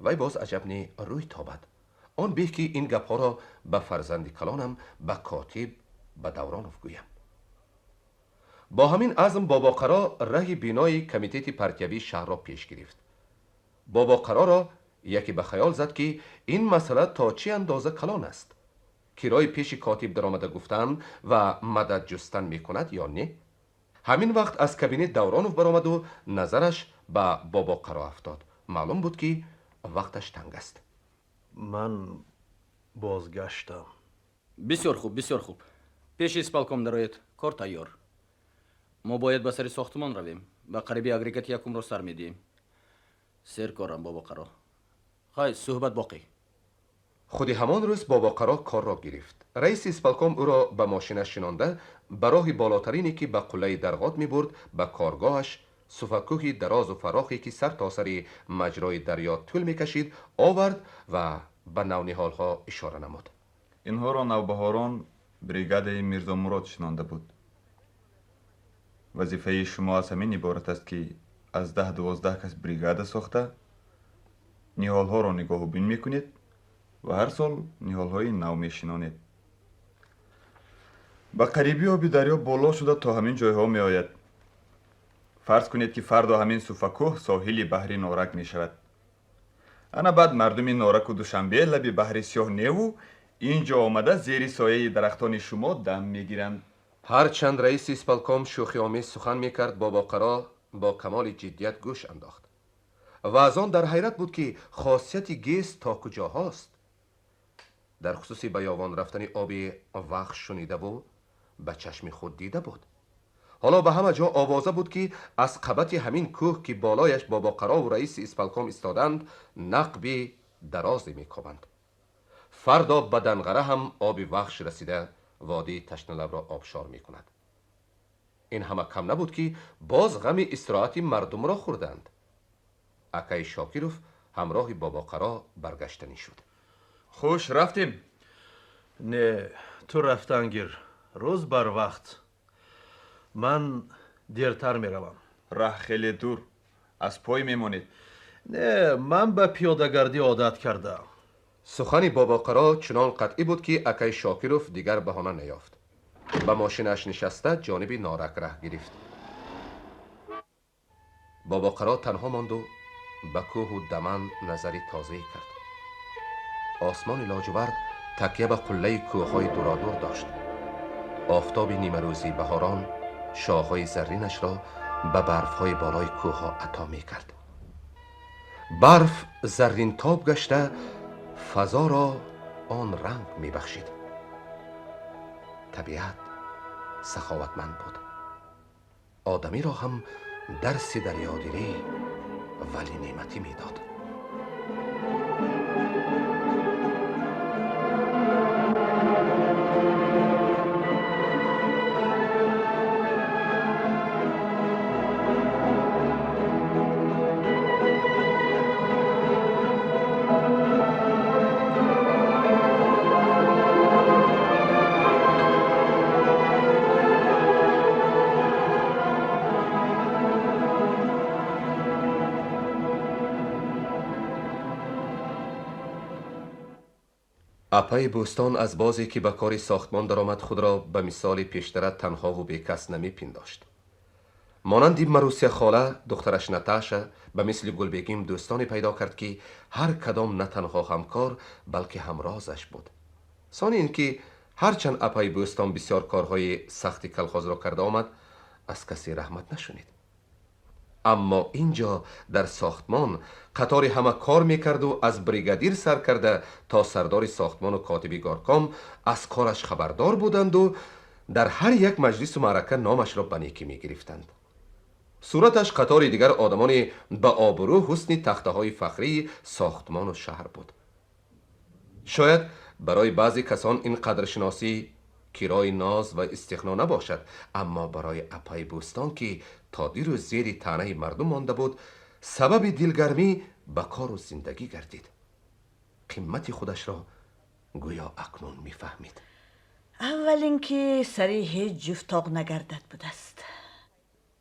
وی باز عجب روی تابد. آن بیه که این گپ ها را به فرزند کلانم، به کاتب، به دورانوف گویم. با همین عزم بابا قرا ره بینای کمیته پرتیوی شهر را پیش گرفت. بابا قرا را یکی به خیال زد که این مسئله تا چه اندازه کلان است. کرای پیش کاتب در آمده گفتن و مدد جستن می کند یا نه؟ همین وقت از کابینه دورانوف برآمد و نظرش به بابا قرا افتاد. معلوم بود که وقتش تنگ است. من بازگشتم. بسیار خوب، بسیار خوب. پیش اسپالکوم درآید. کار تیار. ما باید به سر ساختمان رویم. به قریبی اگریگات یکم را سر میدیم. سر کارم بابا قرا. خیلی صحبت باقی. خودی همان روز بابا قرا کار را گرفت. رئیس اسپالکوم او را به ماشینش شنانده به راه بالاترینی که به قله درغات می برد به کارگاهش، سفکوهی دراز و فراخی که سر تا سر مجرای دریا طول می کشید آورد و به نونیهال ها اشاره نمود. اینها را نوبهاران بریگاد میرزا مراد شنانده بود. وظیفه شما از همین عبارت است که از 10-12 کس بریگاده ساخته نیهال ها را نگاه و بین میکنید و هر سال نیهال های نو میشنانید. با قریبی آبی دریا بالا شده تا همین جای ها می آید. فرض کنید که فردا همین سوفکوه ساحل بحری نارک می شود. انا بعد مردم نارک و دوشنبه لبی بحر سیاه نیو اینجا آمده زیر سایه درختان شما دم می گیرند. هرچند رئیس اسپالکوم شوخی آمیز سخن می کرد، بابا قرا با کمال جدیت گوش انداخت و از آن در حیرت بود که خاصیت گیس تا کجا هاست. در خصوص بیابان رفتن آبی وحش شنیده و به چشم خود دیده بود. حالا به همه جا آوازه بود که از قبط همین کوه که بالایش بابا قرا و رئیس اسپالکوم استادند نقبی درازی میکوبند. فردا به دنغره هم آبی وحش رسیده وادی تشنه لب را آبشار میکند. این همه کم نبود که باز غم استراحت مردم را خوردند. اکای شاکیروف همراه بابا قرا برگشتنی شد. خوش رفتیم. نه، تو رفتن گیر. روز بر وقت. من دیرتر می روم. راه خیلی دور. از پای میمانید. نه، من به پیاده‌گردی عادت کردم. سخن بابا قرا چنان قطعی بود که اکای شاکیروف دیگر بهانه نیافت. به ماشینش نشسته جانب نارک ره گرفت. بابا قرا تنها ماند و به کوه و دمن نظری تازه کرد. آسمان لاجورد تکیه به قله کوه‌های دورادور داشت. آفتاب نیمه روزی بهاران شاخهای زرینش را به برف‌های بالای کوه‌ها عطا می‌کرد. برف زرین تاب گشته فضا را آن رنگ می‌بخشید. طبیعت سخاوتمند بود. آدمی را هم درس دریادیری ولی نعمتی می‌داد. اپای بوستان از بازی که به کار ساختمان درآمد خود را به مثال پیشتر تنها و بیکس نمی پنداشت. مانند مروسیا خاله دخترش نتاشا به مثل گلبگیم دوستانی پیدا کرد که هر کدام نه تنها همکار بلکه همرازش بود. ثانی اینکه هرچند اپای بوستان بسیار کارهای سختی کلخاز را کرده آمد، از کسی رحمت نشنید. اما اینجا در ساختمان قطار همه کار میکرد و از بریگادیر سر کرده تا سردار ساختمان و کاتبی گارکام از کارش خبردار بودند و در هر یک مجلس و معرکه نامش را به نیکی میگرفتند. صورتش قطار دیگر آدمان به آبرو حسن تخته های فخری ساختمان و شهر بود. شاید برای بعضی کسان این قدرشناسی کرای ناز و استغنا نباشد، اما برای اپای بوستان که تا دیر و زیر تنه مردم مانده بود سبب دلگرمی به کار و زندگی گردید. قیمت خودش را گویا اکنون میفهمید. اول اینکه سری هیچ جفتاق نگردد بود است.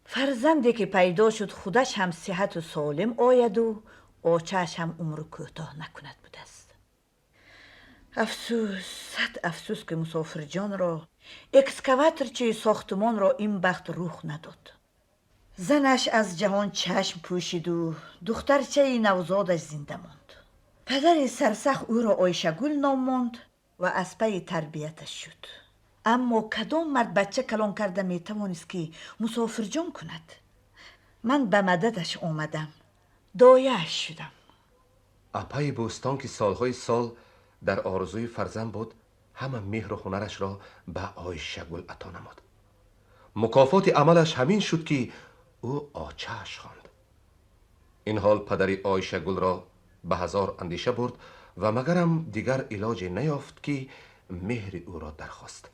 فرزندی که پیدا شد خودش هم صحت و سالم آید و آچهش هم عمر کوتاه نکند بود است. افسوس، صد افسوس که مسافر جان را اکسکواتر چه ساختمان را این بخت روح نداد. زنش از جهان چشم پوشید و دخترچه نوزادش زنده ماند. پدر سرسخت او را آیشه گل نام ماند و از پی تربیتش شد. اما کدام مرد بچه کلان کرده می توانست که مسافر جان کند؟ من به مددش آمدم، دایه‌اش شدم. اپای بوستان که سالهای سال در آرزوی فرزند بود، همه مهر و هنرش را به عایشه گل عطا نمود. مکافات عملش همین شد که او آچه‌اش خواند. این حال پدری عایشه گل را به هزار اندیشه برد و مگرم دیگر علاج نیافت که مهر او را درخواست.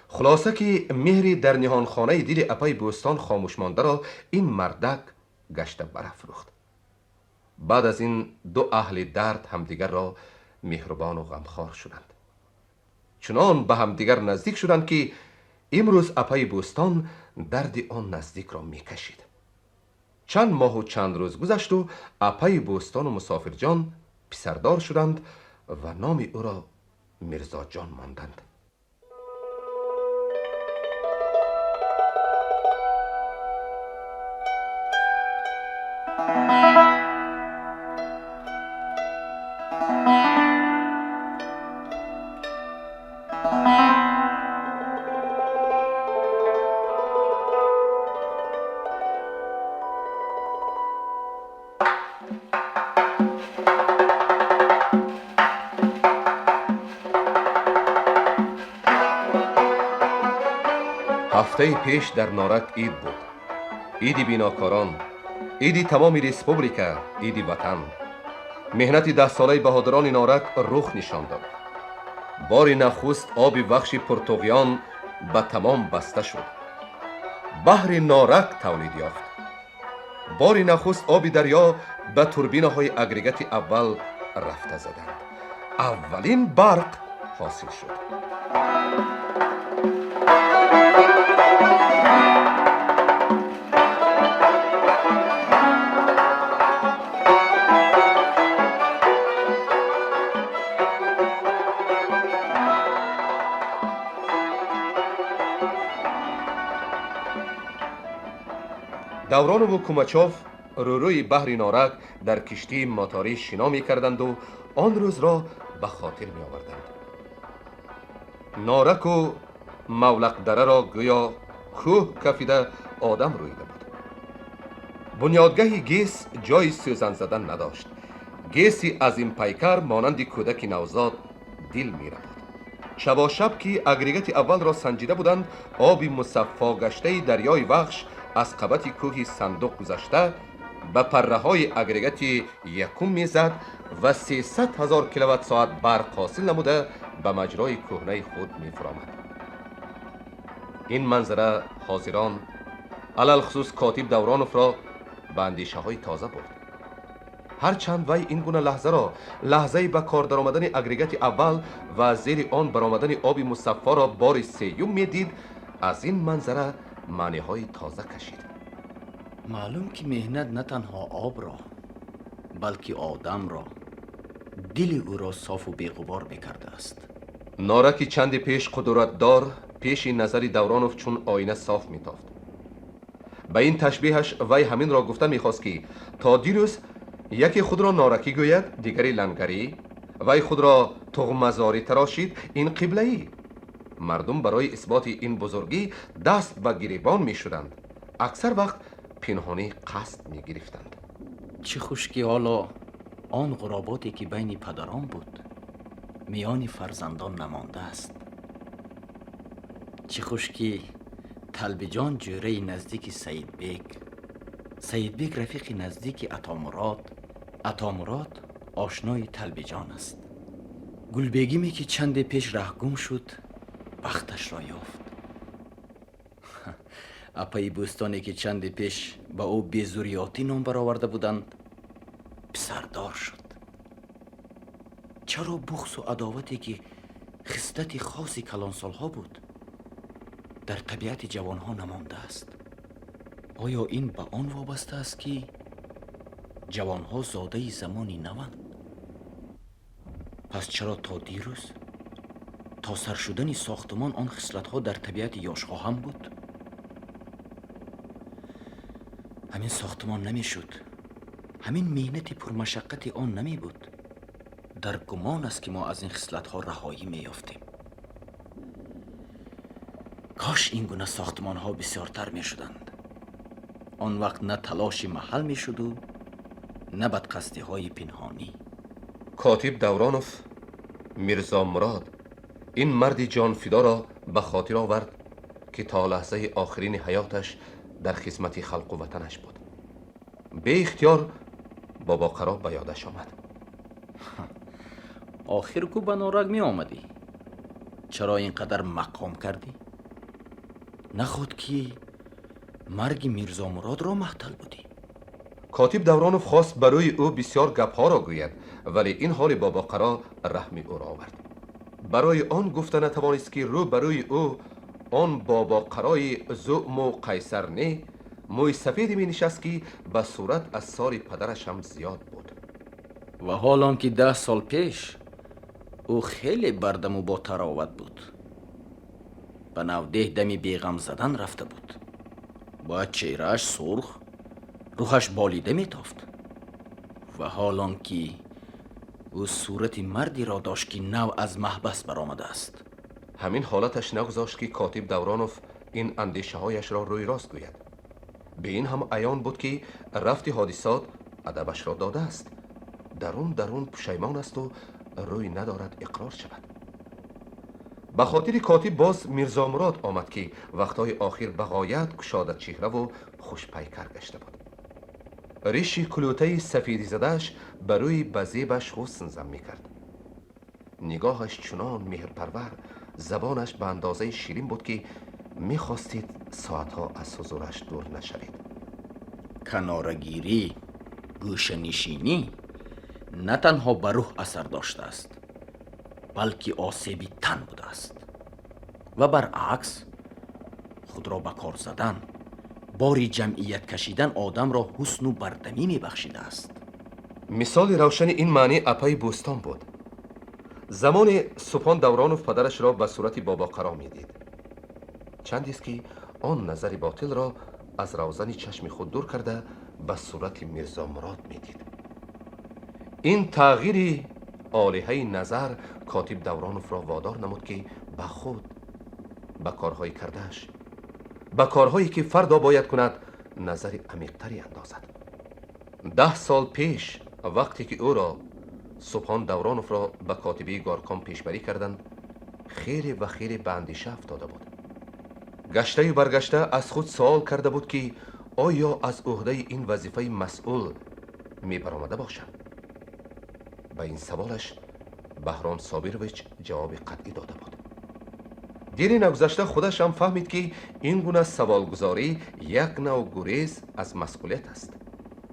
خلاصه که مهری در نهانخانه دل اپای بوستان خاموش مانده را این مردک گشته برافروخت. بعد از این دو اهل درد همدیگر را مهربان و غمخوار شدند. چنان به همدیگر نزدیک شدند که امروز اپای بوستان درد آن نزدیک را میکشید. چند ماه و چند روز گذشت و اپای بوستان و مسافر جان پسردار شدند و نام او را میرزا جان ماندند. هفته پیش در نارک عید بود. عید بیناکاران، عید تمام ریسپوبلیکا، عید وطن. مهنت 10 ساله بهادران نارک رخ نشان داد. بار نخست آب بخش پرتوغیان به تمام بسته شد. بحر نارک تولید یافت. بار نخست آب دریا به توربینه های اگریگت اول رفته زدند. اولین برق حاصل شد. دوران و کوماچوف روی بحر نارک در کشتی ماتاری شنا می کردند و آن روز را به خاطر می آوردند. نارک و مولق دره را گویا کوه کفیده آدم رویده بود. بنیادگاه گیس جای سوزن زدن نداشت. گیسی از این پیکر مانند کودک نوزاد دل می رفت. شبا شب که اگریگت اول را سنجیده بودند، آب مصفا گشته دریای وخش از قبط کوه صندوق گذشته به پره های اگریگت یکم میزد و 300,000 کیلووات ساعت برق حاصل نموده به مجرای کهنه خود میفرامد. این منظره حاضران علل خصوص کاتب دورانوف را به اندیشه های تازه برد. هرچند وی این گونه لحظه را لحظه به کار درآمدن اگریگت اول و زیر آن برآمدن آب مصفا را بار سیوم میدید، از این منظره معنی های تازه کشید. معلوم که مهنت نه تنها آب را بلکه آدم را دل او را صاف و بی‌غبار می‌کرده است. نارکی چندی پیش قدرتدار پیش نظر دورانوف چون آینه صاف میتافت. به این تشبیهش وی همین را گفته میخواست که تا دیروز یکی خود را نارکی گوید، دیگری لنگری، وی خود را تغمزاری تراشید، این قبله‌ای. مردم برای اثبات این بزرگی دست به گریبان میشدند، اکثر وقت پنهانی قصد میگرفتند. چه خوش که حالا آن غراباتی که بین پدران بود میان فرزندان نمانده است. چه خوش که طلبی جان جوره نزدیک سید بیگ رفیق نزدیک عطا مراد آشنای طلبی جان است. گلبیگیمی که چند پیش رهگم شد بختش را یافت. اپای بوستانی که چند پیش با او بیزوریاتی نام برآورده بودند پسردار شد. چرا بغض و عداوتی که خصلت خاصی کلانسالها بود در طبیعت جوانها نمانده است؟ آیا این به آن وابسته است که جوانها زاده زمانی نوند؟ پس چرا تا دیروز تا سر شدن ساختمان آن خصلتها در طبیعت یاشها هم بود؟ همین ساختمان نمی شد، همین مهنت پرمشقت آن نمی بود. در گمان است که ما از این خصلتها رهایی می یافتیم. کاش این گونه ساختمان ها بسیارتر می شدند. آن وقت نه تلاش محل می شد و نه بدقصدی های پنهانی. کاتب دورانوف میرزا مراد این مرد جان فدا را به خاطر آورد که تا لحظه آخرین حیاتش در خدمت خلق و وطنش بود. به اختیار بابا قرا به یادش آمد. آخر کو به نارگ می آمدی؟ چرا اینقدر مقام کردی؟ نخود که مرگ میرزا مراد را محتل بودی. کاتب دورانوف خواست برای او بسیار گپها را گوید، ولی این حال بابا قرا رحم او را آورد. برای آن گفته نتوانست که رو برای او آن بابا قرای زعم و قیصر نه موی سفیدی می نشست که به صورت از سال پدرش هم زیاد بود. و حالان که 10 سال پیش او خیلی بردم و با تراوت بود. به نوده دمی بیغم زدن رفته بود. باید چهرهش سرخ، روحش بالیده می تافت. و حالان که او صورت مردی را داشت که نو از محبس برآمده است. همین حالتش نگذاشت که کاتب دورانوف این اندیشه هایش را روی راست گوید. به این هم عیان بود که رفت حادثات ادبش را داده است. درون پشیمان است و روی ندارد اقرار شود. به خاطر کاتب باز میرزا مراد آمد که وقتهای آخر بغایت گشاده چهره و خوش پیکر گشته بود. ریشی کلوته سفیدی زدهش بروی بزیبش حسن زن می کرد. نگاهش چنان مهرپرور، زبانش به اندازه شیرین بود که می خواستید ساعتها از حضورش دور نشوید. کنارگیری، گوشه نشینی نه تنها بر روح اثر داشته است، بلکه آسیبی تن بوده است. و برعکس خود را به کار زدن، باری جمعیت کشیدن آدم را حسن و بردمی می بخشیده است. مثال روشن این معنی اپای بوستان بود. زمان سپان دورانوف پدرش را به صورت بابا قرا می دید. چندیست که آن نظر باطل را از روزن چشم خود دور کرده به صورت میرزا مراد می دید. این تغییر آلهه نظر کاتب دورانوف را وادار نمود که به خود، به کارهای کردهش، به کارهایی که فردا باید کند نظر عمیق‌تری اندازد. 10 سال پیش وقتی که او را سپان دورانوف را به کاتبی گارکان پیشبری کردند، خیلی به اندیشه افتاده بود. گشته و برگشته از خود سوال کرده بود که آیا از عهده این وظیفه مسئول می برآمده باشد؟ به این سوالش بهرام صابرویچ جواب قطعی داده بود. دیری نگذشته خودش هم فهمید که این گونه سوالگزاری یک نوع گریز از مسئولیت است.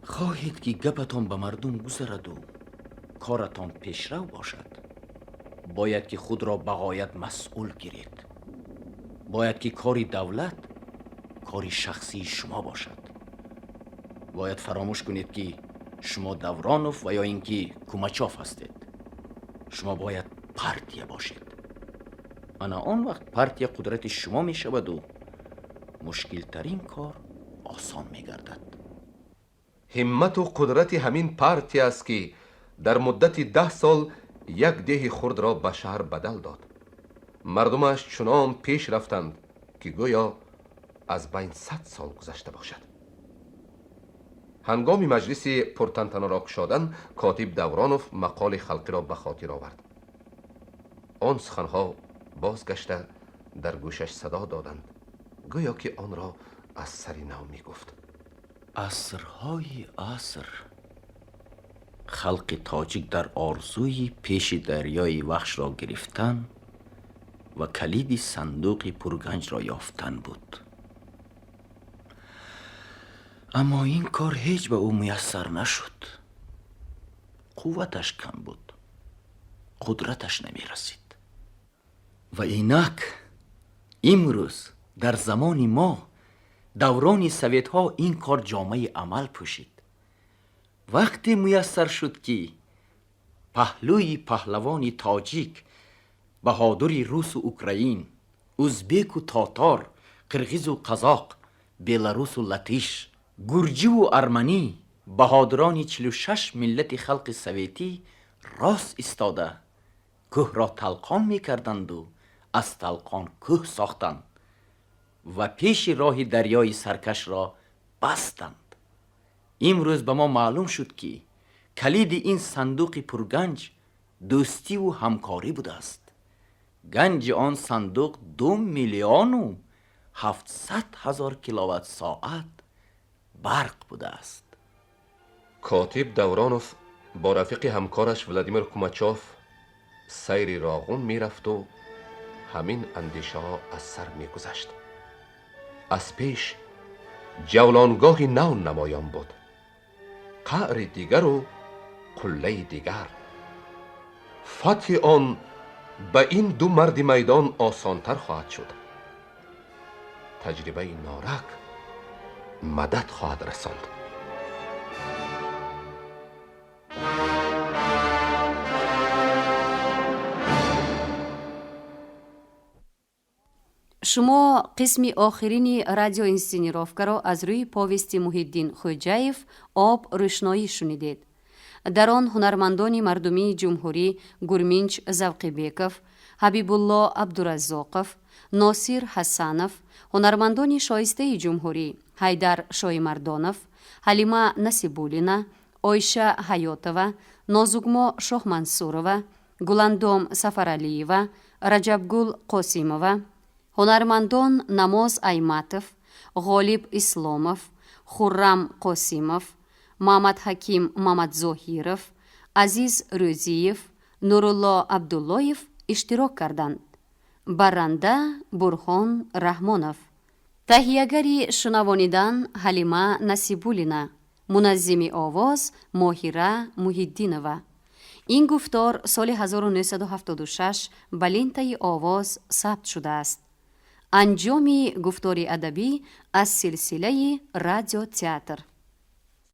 خواهید که گپتان به مردم گذرد و کارتان پیشرو باشد، باید که خود را بغایت مسئول گیرید. باید که کاری دولت کاری شخصی شما باشد. باید فراموش کنید که شما دورانوف و یا اینکه کوماچاف هستید. شما باید پارتیه باشید. انا آن وقت پارتیه قدرت شما می شود و مشکل ترین کار آسان می گردد. همت و قدرت همین پارتی است که در مدت 10 سال یک ده خرد را به شهر بدل داد. مردمش چنان پیش رفتند که گویا از بین 100 سال گذشته باشد. هنگام مجلس پرتنطناراک شدن کاتب دورانوف مقال خلقی را به خاطر آورد. آن سخنها بازگشته در گوشش صدا دادند، گویا که آن را از سر نو می گفت. عصرهای عصر خلق تاجیک در آرزوی پیش دریای وحش را گرفتن و کلید صندوق پرگنج را یافتن بود. اما این کار هیچ به او میسر نشد. قوتش کم بود، قدرتش نمی رسید. و اینک امروز در زمان ما دوران سویت ها این کار جامعه عمل پوشید. وقتی میسر شد که پهلوی پهلوانی تاجیک، بهادری روس و اوکراین، ازبک و تاتار، قرغیز و قزاق، بیلاروس و لاتیش، گرجی و ارمنی، بهادران 46 ملت خلق سویتی راست استاده کوه را تلقان میکردند و از تلقان کوه ساختند و پیش راه دریای سرکش را بستند. امروز به ما معلوم شد که کلید این صندوق پرگنج دوستی و همکاری بوده است. گنج آن صندوق 2,700,000 کیلووات ساعت برق بوده است. کاتب دورانوف با رفیق همکارش ولادیمیر کوماچوف سیری راغون می رفت و همین اندیشه ها از سر می گذشت. از پیش جولانگاهی نو نمایان بود، قعر دیگر و قله دیگر. فتح آن به این دو مرد میدان آسانتر خواهد شد. تجربه نارک مدد خواهد رساند. شما قسم آخرین رادیو اینسценировка را از روی پاویستی محیدین خوجاєв آب روشنایی شنیدید. در آن هنرمندان مردمی جمهوری گرمینچ زوقیبیکوف، حبیبالله عبدالرزاقوف، ناصر حسنوف، هنرمندان شایسته جمهوری حیدر شایمردانوف، حلیمه نصیبуллина، آیشه حیاتова، نازوگما شاهمنصورова، گلندام سفرعلیeva، رجبگل قاسیمова، هنرمندان نماز ایماتوف، غالب اسلاموف، خرم قاسیموف، محمد حکیم محمدظاهیروف، عزیز روزیев، نورالله عبداللهیف اشتراک کردند. برنده برهان رحمانوف. تهیه‌گری شنوانیدن حلیمه نصیبуллина. منظم آواز ماهیره محیدینова. این گفتار سال 1976 به لنته آواز ثبت شده است. انجام گفتار ادبی از سلسله رادیو تئاتر.